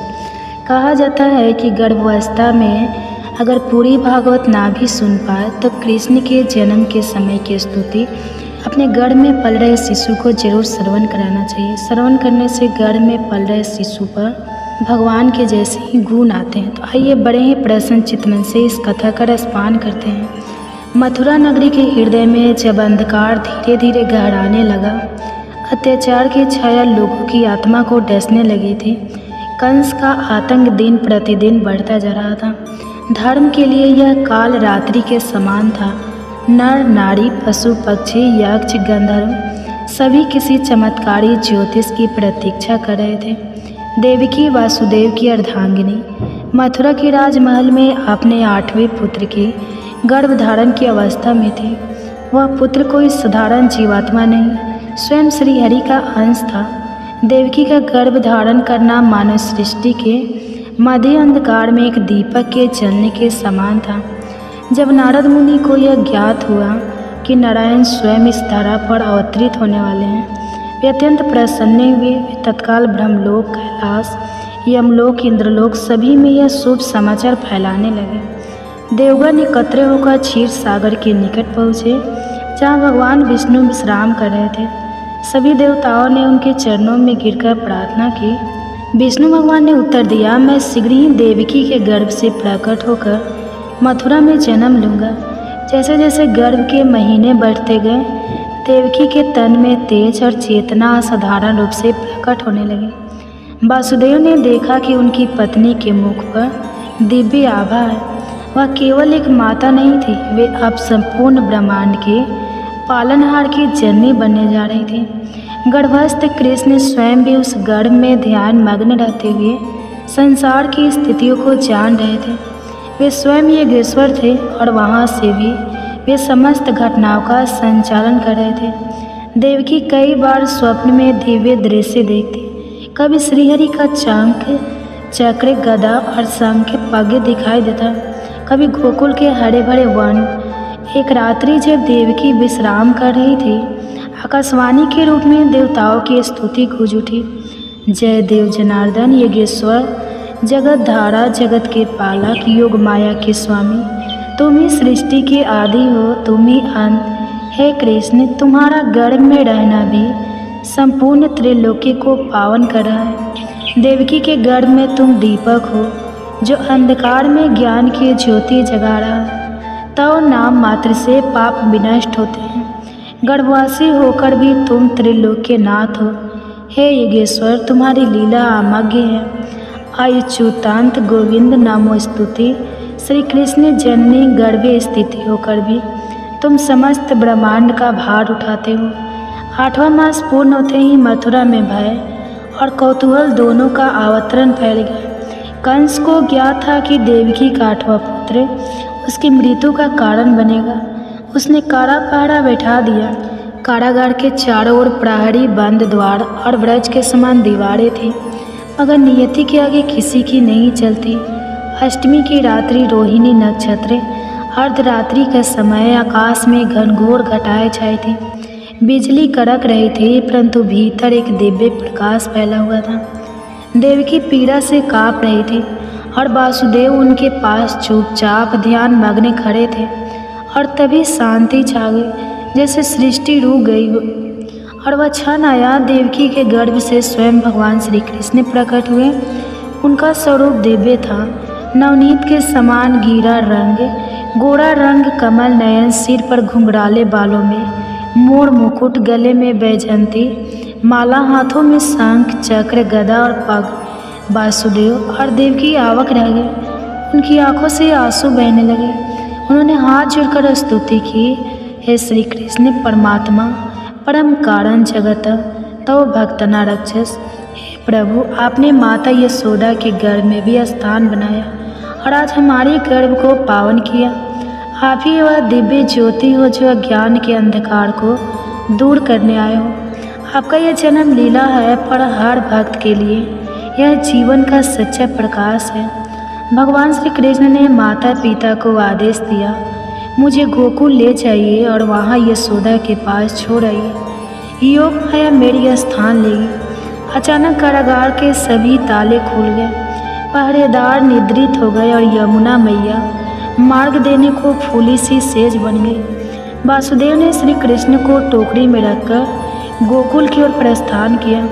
कहा जाता है कि गर्भावस्था में अगर पूरी भागवत ना भी सुन पाए तो कृष्ण के जन्म के समय की स्तुति अपने गर्भ में पल रहे शिशु को जरूर श्रवण कराना चाहिए। श्रवण करने से गर्भ में पल रहे शिशु पर भगवान के जैसे ही गुण आते हैं। तो आइए बड़े ही प्रसन्न चित्त मन से इस कथा का रसपान करते हैं। मथुरा नगरी के हृदय में जब अंधकार धीरे धीरे गहराने लगा, अत्याचार की छाया लोगों की आत्मा को डसने लगी थी। कंस का आतंक दिन प्रतिदिन बढ़ता जा रहा था। धर्म के लिए यह काल रात्रि के समान था। नर नारी, पशु पक्षी, यक्ष, गंधर्व सभी किसी चमत्कारी ज्योतिष की प्रतीक्षा कर रहे थे। देवकी वासुदेव की अर्धांगिनी मथुरा के राजमहल में अपने 8वें पुत्र की गर्भधारण की अवस्था में थी। वह पुत्र कोई साधारण जीवात्मा नहीं, स्वयं श्रीहरि का अंश था। देवकी का गर्भधारण करना मानव सृष्टि के मध्य अंधकार में एक दीपक के जलने के समान था। जब नारद मुनि को यह ज्ञात हुआ कि नारायण स्वयं इस धरा पर अवतरित होने वाले हैं, वे अत्यंत प्रसन्न हुए। तत्काल ब्रह्मलोक, कैलाश, यमलोक, इंद्रलोक सभी में यह शुभ समाचार फैलाने लगे। देवगण एकत्र होकर क्षीर सागर के निकट पहुँचे, जहाँ भगवान विष्णु विश्राम कर रहे थे। सभी देवताओं ने उनके चरणों में गिरकर प्रार्थना की। विष्णु भगवान ने उत्तर दिया, मैं शीघ्र ही देवकी के गर्भ से प्रकट होकर मथुरा में जन्म लूँगा। जैसे जैसे गर्भ के महीने बढ़ते गए, देवकी के तन में तेज और चेतना असाधारण रूप से प्रकट होने लगी। वासुदेव ने देखा कि उनकी पत्नी के मुख पर दिव्य आभा है। वह केवल एक माता नहीं थी, वे अब संपूर्ण ब्रह्मांड के पालनहार की जननी बनने जा रही थी। गर्भस्थ कृष्ण स्वयं भी उस गर्भ में ध्यान मग्न रहते हुए संसार की स्थितियों को जान रहे थे। वे स्वयं योगेश्वर थे और वहाँ से भी वे समस्त घटनाओं का संचालन कर रहे थे। देवकी कई बार स्वप्न में दिव्य दृश्य देखती। कभी श्रीहरि का शंख, चक्र, गदा और शंख पग दिखाई देता, कभी गोकुल के हरे भरे वन। एक रात्रि जब देवकी विश्राम कर रही थी, आकाशवाणी के रूप में देवताओं की स्तुति गूंज उठी। जय देव जनार्दन, योगेश्वर, जगत धारा, जगत के पालक, योग माया के स्वामी, तुम ही सृष्टि के आदि हो, तुम ही अंत। हे कृष्ण, तुम्हारा गर्भ में रहना भी संपूर्ण त्रिलोकी को पावन कर रहा है। देवकी के गर्भ में तुम दीपक हो, जो अंधकार में ज्ञान की ज्योति जगा रहा है। तो नाम मात्र से पाप विनष्ट होते हैं। गर्भवासी होकर भी तुम त्रिलोक के नाथ हो। हे योगेश्वर, तुम्हारी लीला अमग्य है। अच्युतांत गोविंद नामो स्तुति। श्री कृष्ण जननी गर्भे स्थिति होकर भी तुम समस्त ब्रह्मांड का भार उठाते हो। 8वां मास पूर्ण होते ही मथुरा में भय और कौतूहल दोनों का अवतरण फैल गया। कंस को ज्ञात था कि देवकी का 8वां पुत्र उसकी मृत्यु का कारण बनेगा। उसने कारा पहरा बैठा दिया। कारागार के चारों ओर प्रहरी, बंद द्वार और ब्रज के समान दीवारें थी, मगर नियति के आगे किसी की नहीं चलती। अष्टमी की रात्रि, रोहिणी नक्षत्र, अर्धरात्रि का समय, आकाश में घनघोर घटाएं छाई थी। बिजली कड़क रही थी, परंतु भीतर एक दिव्य प्रकाश फैला हुआ था। देवकी पीड़ा से काँप रही थी और वासुदेव उनके पास चुपचाप ध्यान मग्न खड़े थे। और तभी शांति छा गई, जैसे सृष्टि रुक गई हो। और वह क्षण आया, देवकी के गर्भ से स्वयं भगवान श्री कृष्ण प्रकट हुए। उनका स्वरूप दिव्य था, नवनीत के समान गीरा रंग, गोरा रंग, कमल नयन, सिर पर घुंघराले बालों में मोर मुकुट, गले में बैजंती माला, हाथों में शंख, चक्र, गदा और पग। वासुदेव और देवकी आवक रह गए। उनकी आंखों से आंसू बहने लगे। उन्होंने हाथ जोड़कर स्तुति की, हे श्री कृष्ण परमात्मा, परम कारण जगत तव भक्तना रक्षस। हे प्रभु, आपने माता यशोदा के गर्भ में भी स्थान बनाया और आज हमारे गर्भ को पावन किया। आप ही वह दिव्य ज्योति हो जो अज्ञान के अंधकार को दूर करने आए हो। आपका यह जन्म लीला है, पर हर भक्त के लिए यह जीवन का सच्चा प्रकाश है। भगवान श्री कृष्ण ने माता पिता को आदेश दिया, मुझे गोकुल ले जाइए और वहाँ यशोदा के पास छोड़ आइए। योग माया मेरी स्थान लेगी। अचानक कारागार के सभी ताले खुल गए, पहरेदार निद्रित हो गए और यमुना मैया मार्ग देने को फूली सी सेज बन गई। वासुदेव ने श्री कृष्ण को टोकरी में रखकर गोकुल की ओर प्रस्थान किया।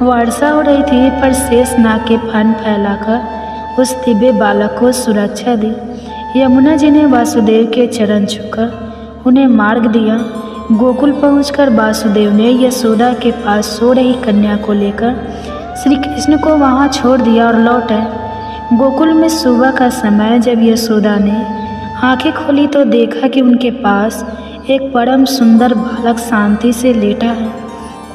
वर्षा हो रही थी, पर शेष नाग के फन फैलाकर उस दिव्य बालक को सुरक्षा दी। यमुना जी ने वासुदेव के चरण छूकर उन्हें मार्ग दिया। गोकुल पहुंचकर वासुदेव ने यशोदा के पास सो रही कन्या को लेकर श्री कृष्ण को वहां छोड़ दिया और लौट आए। गोकुल में सुबह का समय जब यशोदा ने आंखें खोली तो देखा कि उनके पास एक परम सुंदर बालक शांति से लेटा है।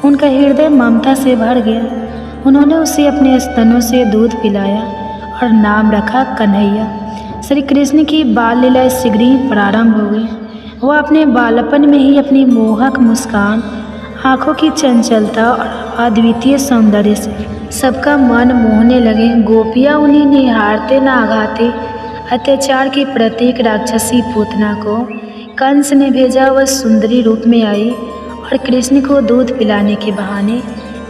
उनका हृदय ममता से भर गया। उन्होंने उसे अपने स्तनों से दूध पिलाया और नाम रखा कन्हैया। श्री कृष्ण की बाल लीला शीघ्र ही प्रारंभ हो गई। वह अपने बालपन में ही अपनी मोहक मुस्कान, आँखों की चंचलता और अद्वितीय सौंदर्य से सबका मन मोहने लगे। गोपियाँ उन्हें निहारते न आघाते अत्याचार की प्रतीक राक्षसी पूतना को कंस ने भेजा। वह सुंदरी रूप में आई और कृष्ण को दूध पिलाने के बहाने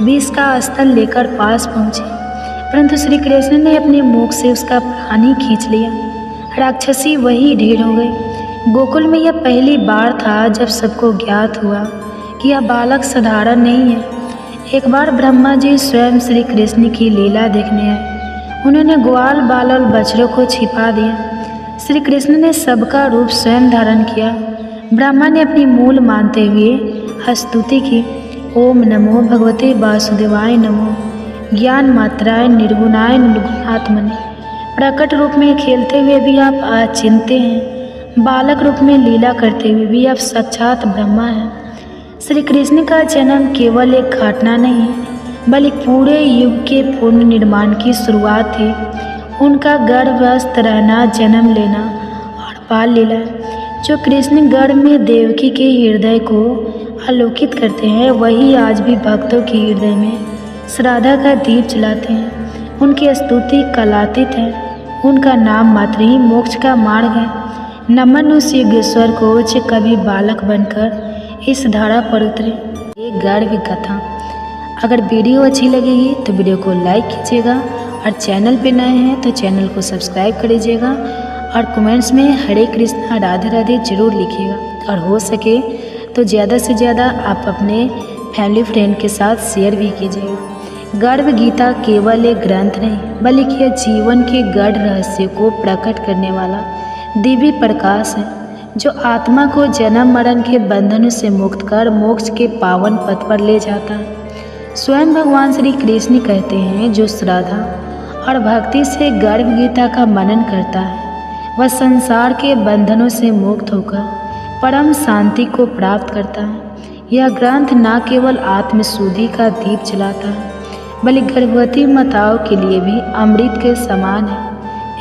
विष का स्तन लेकर पास पहुँची, परंतु श्री कृष्ण ने अपने मुख से उसका प्राण ही खींच लिया। राक्षसी वही ढेर हो गई। गोकुल में यह पहली बार था जब सबको ज्ञात हुआ कि यह बालक साधारण नहीं है। एक बार ब्रह्मा जी स्वयं श्री कृष्ण की लीला देखने आए। उन्होंने ग्वाल बाल और बछड़ों को छिपा दिया। श्री कृष्ण ने सबका रूप स्वयं धारण किया। ब्रह्मा ने अपनी मूल मानते हुए स्तुति की, ओम नमो भगवते वासुदेवाय नमो, ज्ञान मात्राय निर्गुणाय निर्गुणात्मने। प्रकट रूप में खेलते हुए भी आप अचिंत्य हैं, बालक रूप में लीला करते हुए भी आप साक्षात ब्रह्मा हैं। श्री कृष्ण का जन्म केवल एक घटना नहीं, बल्कि पूरे युग के पूर्ण निर्माण की शुरुआत थी। उनका गर्भस्थ रहना, जन्म लेना और बाल लीला जो कृष्ण गर्भ में देवकी के हृदय को आलोकित करते हैं, वही आज भी भक्तों के हृदय में श्रद्धा का दीप जलाते हैं। उनकी स्तुति कलातीत है। उनका नाम मात्र ही मोक्ष का मार्ग है। नमन उस योगेश्वर को जो कभी बालक बनकर इस धारा पर उतरे। ये गर्भ कथा। अगर वीडियो अच्छी लगेगी तो वीडियो को लाइक कीजिएगा और चैनल पे नए हैं तो चैनल को सब्सक्राइब कर लीजिएगा और कमेंट्स में हरे कृष्णा राधे राधे जरूर लिखिएगा। और हो सके तो ज़्यादा से ज़्यादा आप अपने फैमिली फ्रेंड के साथ शेयर भी कीजिएगा। गर्भ गीता केवल एक ग्रंथ नहीं, बल्कि यह जीवन के गढ़ रहस्य को प्रकट करने वाला दिव्य प्रकाश है, जो आत्मा को जन्म मरण के बंधन से मुक्त कर मोक्ष के पावन पथ पर ले जाता है। स्वयं भगवान श्री कृष्ण कहते हैं, जो श्रद्धा और भक्ति से गर्भ गीता का मनन करता है वह संसार के बंधनों से मुक्त होकर परम शांति को प्राप्त करता है। यह ग्रंथ न केवल आत्मशुद्धि का दीप जलाता है, बल्कि गर्भवती माताओं के लिए भी अमृत के समान है।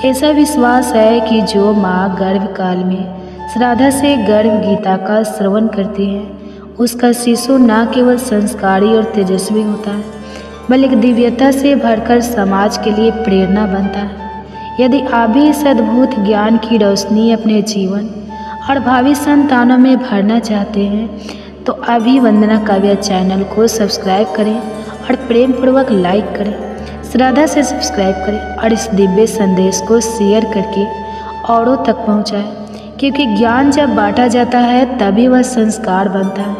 ऐसा विश्वास है कि जो माँ गर्भकाल में श्रद्धा से गर्भ गीता का श्रवण करती है, उसका शिशु न केवल संस्कारी और तेजस्वी होता है, बल्कि दिव्यता से भरकर समाज के लिए प्रेरणा बनता है। यदि आप भी इस अद्भुत ज्ञान की रोशनी अपने जीवन और भावी संतानों में भरना चाहते हैं तो अभी वंदना काव्या चैनल को सब्सक्राइब करें और प्रेम पूर्वक लाइक करें, श्रद्धा से सब्सक्राइब करें और इस दिव्य संदेश को शेयर करके औरों तक पहुंचाएं, क्योंकि ज्ञान जब बांटा जाता है तभी वह संस्कार बनता है।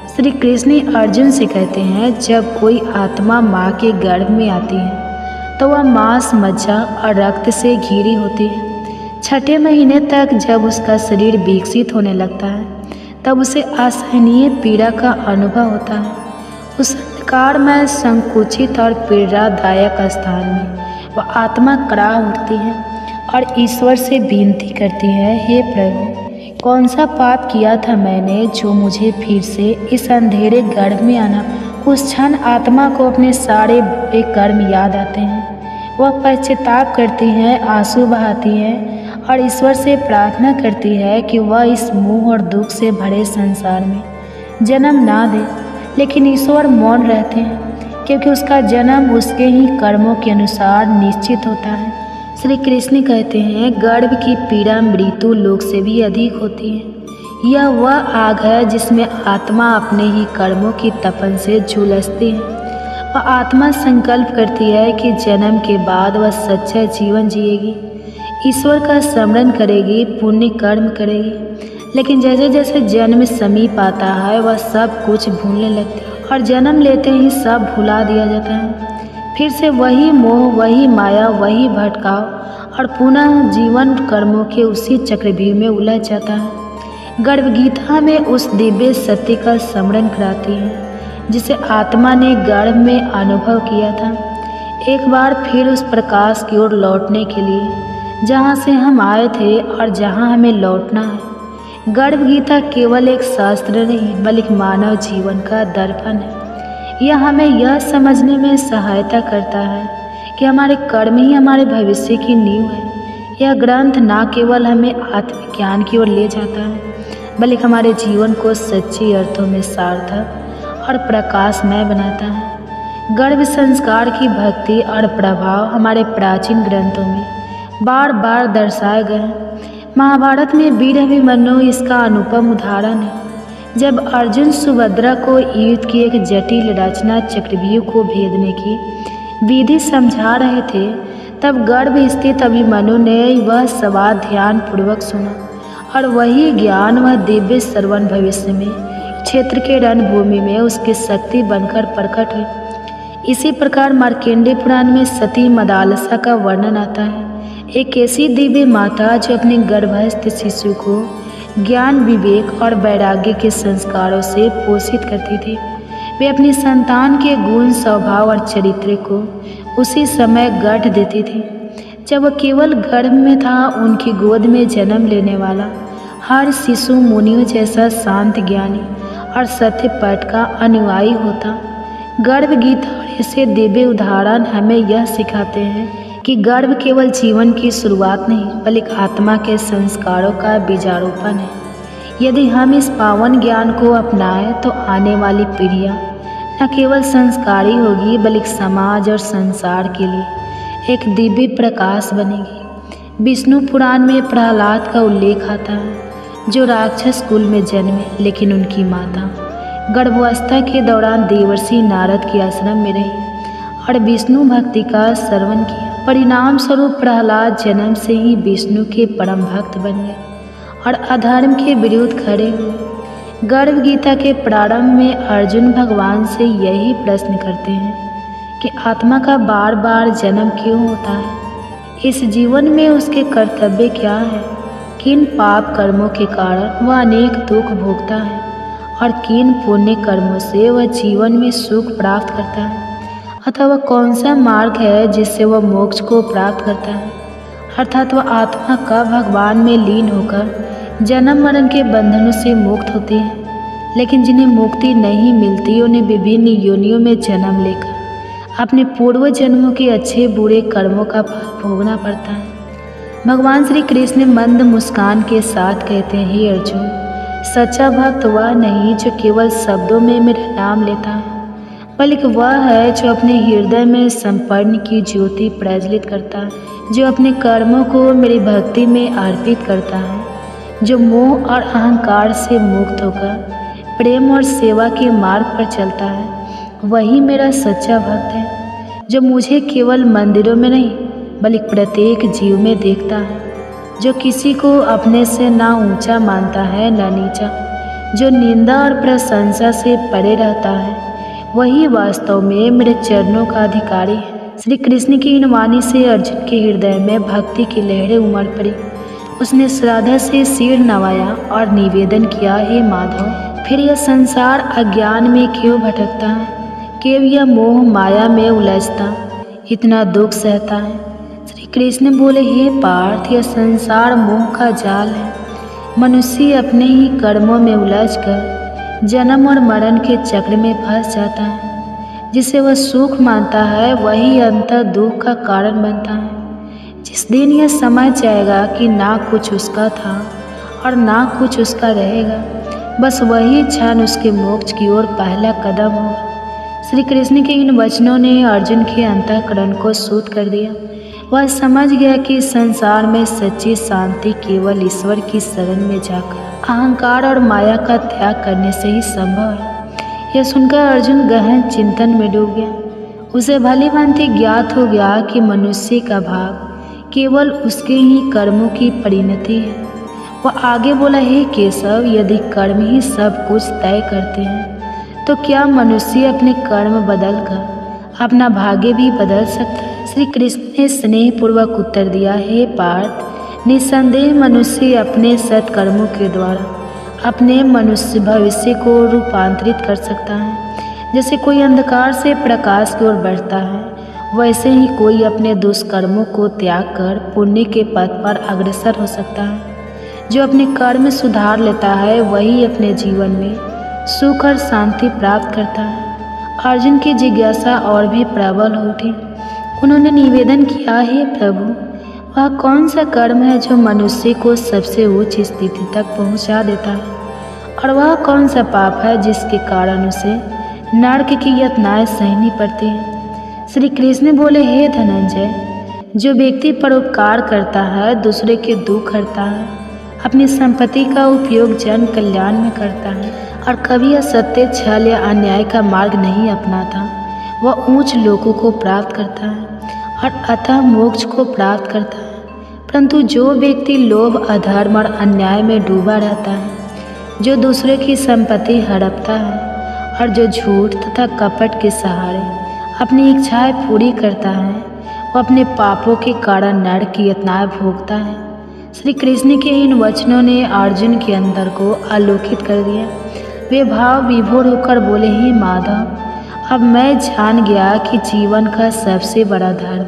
श्री कृष्ण अर्जुन से कहते हैं, जब कोई आत्मा माँ के गर्भ में आती है तो वह मांस, मज्जा और रक्त से घिरी होती है। छठे महीने तक जब उसका शरीर विकसित होने लगता है तब उसे असहनीय पीड़ा का अनुभव होता है। उस अंधकारमय, संकुचित और पीड़ादायक स्थान में वह आत्मा कड़ा उठती है और ईश्वर से विनती करती है, हे प्रभु, कौन सा पाप किया था मैंने जो मुझे फिर से इस अंधेरे गर्भ में आना। उस क्षण आत्मा को अपने सारे बुरे कर्म याद आते हैं। वह पश्चाताप करती है, आंसू बहाती है और ईश्वर से प्रार्थना करती है कि वह इस मोह और दुख से भरे संसार में जन्म ना दे। लेकिन ईश्वर मौन रहते हैं क्योंकि उसका जन्म उसके ही कर्मों के अनुसार निश्चित होता है। श्री कृष्ण कहते हैं, गर्भ की पीड़ा मृत्यु लोक से भी अधिक होती है। यह वह आग है जिसमें आत्मा अपने ही कर्मों की तपन से झुलसती है। वह आत्मा संकल्प करती है कि जन्म के बाद वह सच्चा जीवन जिएगी, ईश्वर का स्मरण करेगी, पुण्य कर्म करेगी। लेकिन जैसे जैसे जन्म समीप आता है वह सब कुछ भूलने लगती है और जन्म लेते ही सब भुला दिया जाता है। फिर से वही मोह, वही माया, वही भटकाव और पुनः जीवन कर्मों के उसी चक्रव्यूह में उलझ जाता है। गर्भ गीता में उस दिव्य सत्य का स्मरण कराती है जिसे आत्मा ने गर्भ में अनुभव किया था। एक बार फिर उस प्रकाश की ओर लौटने के लिए जहाँ से हम आए थे और जहाँ हमें लौटना है। गर्भ गीता केवल एक शास्त्र नहीं बल्कि मानव जीवन का दर्पण है। यह हमें यह समझने में सहायता करता है कि हमारे कर्म ही हमारे भविष्य की नींव है। यह ग्रंथ न केवल हमें आत्मज्ञान की ओर ले जाता है बल्कि हमारे जीवन को सच्चे अर्थों में सार्थक और प्रकाशमय बनाता है। गर्भ संस्कार की भक्ति और प्रभाव हमारे प्राचीन ग्रंथों में बार बार दर्शाए गए हैं। महाभारत में वीर अभिमन्यु इसका अनुपम उदाहरण है। जब अर्जुन सुभद्रा को युद्ध की एक जटिल रचना चक्रव्यूह को भेदने की विधि समझा रहे थे, तब गर्भ स्थित अभिमन्यु ने वह सवाल ध्यान पूर्वक सुना और वही ज्ञान वह दिव्य श्रवण भविष्य में क्षेत्र के रणभूमि में उसकी शक्ति बनकर प्रकट हुई। इसी प्रकार मार्कंडेय पुराण में सती मदालसा का वर्णन आता है। एक ऐसी दिव्य माता जो अपने गर्भस्थ शिशु को ज्ञान, विवेक और वैराग्य के संस्कारों से पोषित करती थी। वे अपनी संतान के गुण, स्वभाव और चरित्र को उसी समय गढ़ देती थी जब वह केवल गर्भ में था। उनकी गोद में जन्म लेने वाला हर शिशु मुनियों जैसा शांत, ज्ञानी और सत्य पाठ का अनुयायी होता। गर्भ गीता और ऐसे दिव्य उदाहरण हमें यह सिखाते हैं कि गर्भ केवल जीवन की शुरुआत नहीं बल्कि आत्मा के संस्कारों का बीजारोपण है। यदि हम इस पावन ज्ञान को अपनाएं तो आने वाली पीढ़ियां न केवल संस्कारी होगी बल्कि समाज और संसार के लिए एक दिव्य प्रकाश बनेगी। विष्णु पुराण में प्रहलाद का उल्लेख आता है जो राक्षस कुल में जन्मे, लेकिन उनकी माता गर्भावस्था के दौरान देवर्षि नारद के आश्रम में रही और विष्णु भक्ति का श्रवण किया। परिणाम स्वरूप प्रहलाद जन्म से ही विष्णु के परम भक्त बन गए और अधर्म के विरुद्ध खड़े हुए। गर्भ गीता के प्रारंभ में अर्जुन भगवान से यही प्रश्न करते हैं कि आत्मा का बार बार जन्म क्यों होता है, इस जीवन में उसके कर्तव्य क्या है, किन पाप कर्मों के कारण वह अनेक दुख भोगता है और किन पुण्य कर्मों से वह जीवन में सुख प्राप्त करता है, अथवा कौन सा मार्ग है जिससे वह मोक्ष को प्राप्त करता है। अर्थात वह आत्मा का भगवान में लीन होकर जन्म मरण के बंधनों से मुक्त होती है। लेकिन जिन्हें मुक्ति नहीं मिलती उन्हें विभिन्न योनियों में जन्म लेकर अपने पूर्व जन्मों के अच्छे बुरे कर्मों का फल भोगना पड़ता है। भगवान श्री कृष्ण मंद मुस्कान के साथ कहते हैं, हे अर्जुन, सच्चा भक्त वह नहीं जो केवल शब्दों में मेरा नाम लेता है, बल्कि वह है जो अपने हृदय में संपन्न की ज्योति प्रज्वलित करता है, जो अपने कर्मों को मेरी भक्ति में अर्पित करता है, जो मोह और अहंकार से मुक्त होकर प्रेम और सेवा के मार्ग पर चलता है। वही मेरा सच्चा भक्त है, जो मुझे केवल मंदिरों में नहीं बल्कि प्रत्येक जीव में देखता है, जो किसी को अपने से ना ऊंचा मानता है ना नीचा, जो निंदा और प्रशंसा से परे रहता है। वही वास्तव में मेरे चरणों का अधिकारी है। श्री कृष्ण की इन वाणी से अर्जुन के हृदय में भक्ति की लहरें उमड़ पड़ी। उसने श्रद्धा से सिर नवाया और निवेदन किया, हे माधव, फिर यह संसार अज्ञान में क्यों भटकता है, क्यों यह मोह माया में उलझता, इतना दुख सहता है। श्री कृष्ण बोले, हे पार्थ, यह संसार मोह का जाल है मनुष्य अपने ही कर्मों में उलझकर जन्म और मरण के चक्र में फंस जाता है। जिसे वह सुख मानता है वही अंतर दुख का कारण बनता है। जिस दिन यह समझ जाएगा कि ना कुछ उसका था और ना कुछ उसका रहेगा, बस वही क्षण उसके मोक्ष की ओर पहला कदम होगा। श्री कृष्ण के इन वचनों ने अर्जुन के अंतःकरण को शुद्ध कर दिया। वह समझ गया कि संसार में सच्ची शांति केवल ईश्वर की शरण में जाकर अहंकार और माया का त्याग करने से ही संभव है। यह सुनकर अर्जुन गहन चिंतन में डूब गया। उसे भली भांति ज्ञात हो गया कि मनुष्य का भाग केवल उसके ही कर्मों की परिणति है। वह आगे बोला, हे केशव, यदि कर्म ही सब कुछ तय करते हैं तो क्या मनुष्य अपने कर्म बदलकर अपना भाग्य भी बदल सकता है? श्री कृष्ण ने स्नेहपूर्वक उत्तर दिया, हे पार्थ, निस्संदेह मनुष्य अपने सत्कर्मों के द्वारा अपने मनुष्य भविष्य को रूपांतरित कर सकता है। जैसे कोई अंधकार से प्रकाश की ओर बढ़ता है, वैसे ही कोई अपने दुष्कर्मों को त्याग कर पुण्य के पथ पर अग्रसर हो सकता है। जो अपने कर्म सुधार लेता है वही अपने जीवन में सुख और शांति प्राप्त करता है। अर्जुन की जिज्ञासा और भी प्रबल हो उठी। उन्होंने निवेदन किया, हे प्रभु, वह कौन सा कर्म है जो मनुष्य को सबसे उच्च स्थिति तक पहुंचा देता है, और वह कौन सा पाप है जिसके कारण उसे नरक की यातनाएं सहनी पड़ती हैं? श्री कृष्ण बोले, हे धनंजय, जो व्यक्ति परोपकार करता है, दूसरे के दुख हरता है, अपनी संपत्ति का उपयोग जन कल्याण में करता है और कभी असत्य, छल या अन्याय का मार्ग नहीं अपनाता, वह ऊंच लोकों को प्राप्त करता है और अतः मोक्ष को प्राप्त करता है। परंतु जो व्यक्ति लोभ, अधर्म और अन्याय में डूबा रहता है, जो दूसरे की संपत्ति हड़पता है और जो झूठ तथा कपट के सहारे अपनी इच्छाएं पूरी करता है, वह अपने पापों के कारण नरक की यातनाएं भोगता है। श्री कृष्ण के इन वचनों ने अर्जुन के अंदर को आलोकित कर दिया। वे भाव विभोर होकर बोले, हे माधव, अब मैं जान गया कि जीवन का सबसे बड़ा धर्म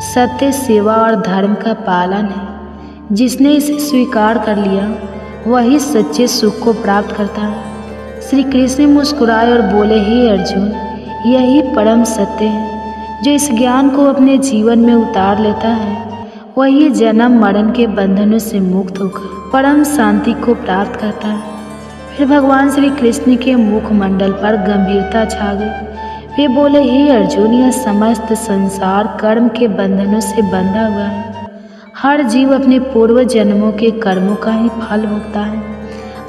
सत्य, सेवा और धर्म का पालन है। जिसने इसे स्वीकार कर लिया वही सच्चे सुख को प्राप्त करता है। श्री कृष्ण मुस्कुराए और बोले, हे अर्जुन, यही परम सत्य है। जो इस ज्ञान को अपने जीवन में उतार लेता है वही जन्म मरण के बंधनों से मुक्त होकर परम शांति को प्राप्त करता है। फिर भगवान श्री कृष्ण के मुखमंडल पर गंभीरता छा गई। वे बोले, हे अर्जुन, यह समस्त संसार कर्म के बंधनों से बंधा हुआ है। हर जीव अपने पूर्व जन्मों के कर्मों का ही फल भोगता है।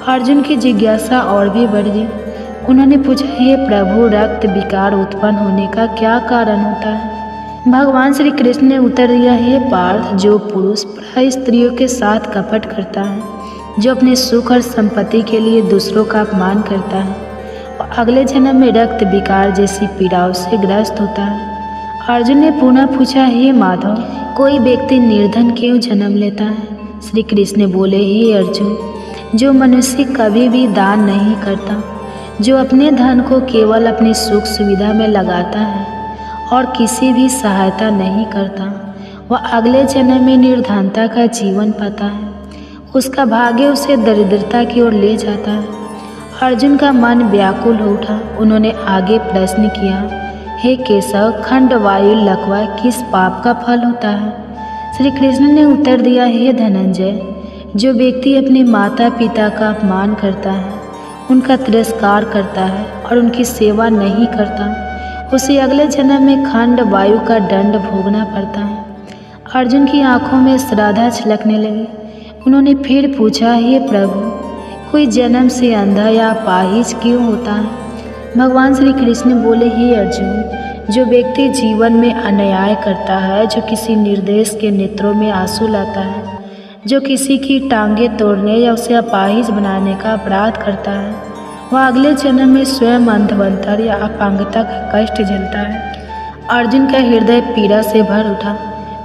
अर्जुन की जिज्ञासा और भी बढ़ गई। उन्होंने पूछा, हे प्रभु, रक्त विकार उत्पन्न होने का क्या कारण होता है? भगवान श्री कृष्ण ने उत्तर दिया, हे पार्थ, जो पुरुष प्राय स्त्रियों के साथ कपट करता है, जो अपने सुख और संपत्ति के लिए दूसरों का अपमान करता है, और अगले जन्म में रक्त विकार जैसी पीड़ाओं से ग्रस्त होता है। अर्जुन ने पुनः पूछा, हे माधव, कोई व्यक्ति निर्धन क्यों जन्म लेता है? श्री कृष्ण बोले, हे अर्जुन, जो मनुष्य कभी भी दान नहीं करता, जो अपने धन को केवल अपनी सुख सुविधा में लगाता है और किसी भी सहायता नहीं करता, वह अगले जन्म में निर्धनता का जीवन पाता है। उसका भाग्य उसे दरिद्रता की ओर ले जाता है। अर्जुन का मन व्याकुल हो उठा। उन्होंने आगे प्रश्न किया, हे केशव, खंड वायु लकवा किस पाप का फल होता है? श्री कृष्ण ने उत्तर दिया, हे धनंजय, जो व्यक्ति अपने माता पिता का अपमान करता है, उनका तिरस्कार करता है और उनकी सेवा नहीं करता, उसे अगले जन्म में खंड वायु का दंड भोगना पड़ता है। अर्जुन की आंखों में श्रद्धा छलकने लगी। उन्होंने फिर पूछा, हे प्रभु, कोई जन्म से अंधा या अपाहिज क्यों होता है? भगवान श्री कृष्ण बोले, हे अर्जुन, जो व्यक्ति जीवन में अन्याय करता है, जो किसी निर्देश के नेत्रों में आंसू लाता है, जो किसी की टांगे तोड़ने या उसे अपाहिज बनाने का अपराध करता है, वह अगले जन्म में स्वयं अंधवंतर या अपांगता का कष्ट झेलता है। अर्जुन का हृदय पीड़ा से भर उठा।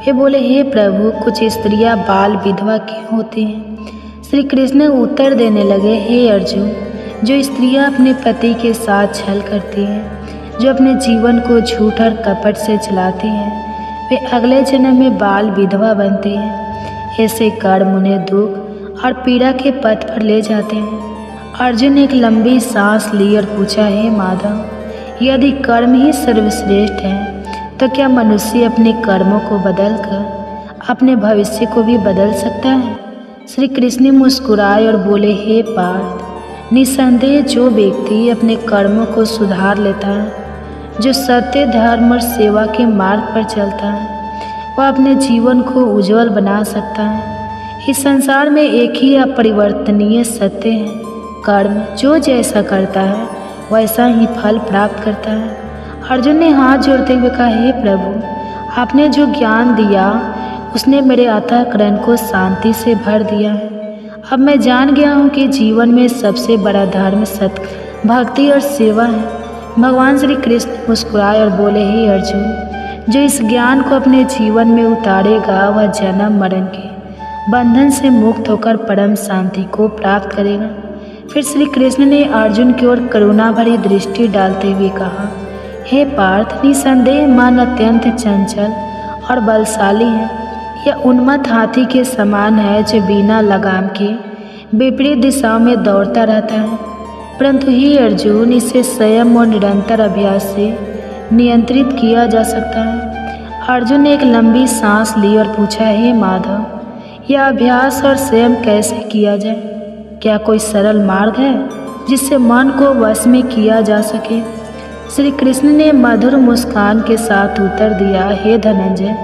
वे बोले, हे प्रभु, कुछ स्त्रियां बाल विधवा क्यों होती हैं? श्री कृष्ण उत्तर देने लगे, हे अर्जुन, जो स्त्रियां अपने पति के साथ छल करती हैं, जो अपने जीवन को झूठ और कपट से चलाती हैं, वे अगले जन्म में बाल विधवा बनती हैं। ऐसे कर्म उन्हें दुख और पीड़ा के पथ पर ले जाते हैं। अर्जुन ने एक लंबी सांस ली और पूछा, हे माधव, यदि कर्म ही सर्वश्रेष्ठ है तो क्या मनुष्य अपने कर्मों को बदलकर अपने भविष्य को भी बदल सकता है? श्री कृष्ण मुस्कुराए और बोले, हे पार्थ, निसंदेह जो व्यक्ति अपने कर्मों को सुधार लेता है, जो सत्य, धर्म और सेवा के मार्ग पर चलता है, वह अपने जीवन को उज्जवल बना सकता है। इस संसार में एक ही अपरिवर्तनीय सत्य है, कर्म जो जैसा करता है वैसा ही फल प्राप्त करता है। अर्जुन ने हाथ जोड़ते हुए कहा, हे प्रभु, आपने जो ज्ञान दिया उसने मेरे अंतःकरण को शांति से भर दिया है। अब मैं जान गया हूँ कि जीवन में सबसे बड़ा धर्म सत्य, भक्ति और सेवा है। भगवान श्री कृष्ण मुस्कुराए और बोले, हे अर्जुन, जो इस ज्ञान को अपने जीवन में उतारेगा वह जन्म मरण के बंधन से मुक्त होकर परम शांति को प्राप्त करेगा। फिर श्री कृष्ण ने अर्जुन की ओर करुणा भरी दृष्टि डालते हुए कहा, हे पार्थ, निसंदेह मन अत्यंत चंचल और बलशाली है। यह उन्मत्त हाथी के समान है जो बिना लगाम के विपरीत दिशाओं में दौड़ता रहता है, परंतु हे अर्जुन, इसे संयम और निरंतर अभ्यास से नियंत्रित किया जा सकता है। अर्जुन ने एक लंबी सांस ली और पूछा, हे माधव, यह अभ्यास और संयम कैसे किया जाए? क्या कोई सरल मार्ग है जिससे मन को वश में किया जा सके? श्री कृष्ण ने मधुर मुस्कान के साथ उत्तर दिया, हे धनंजय,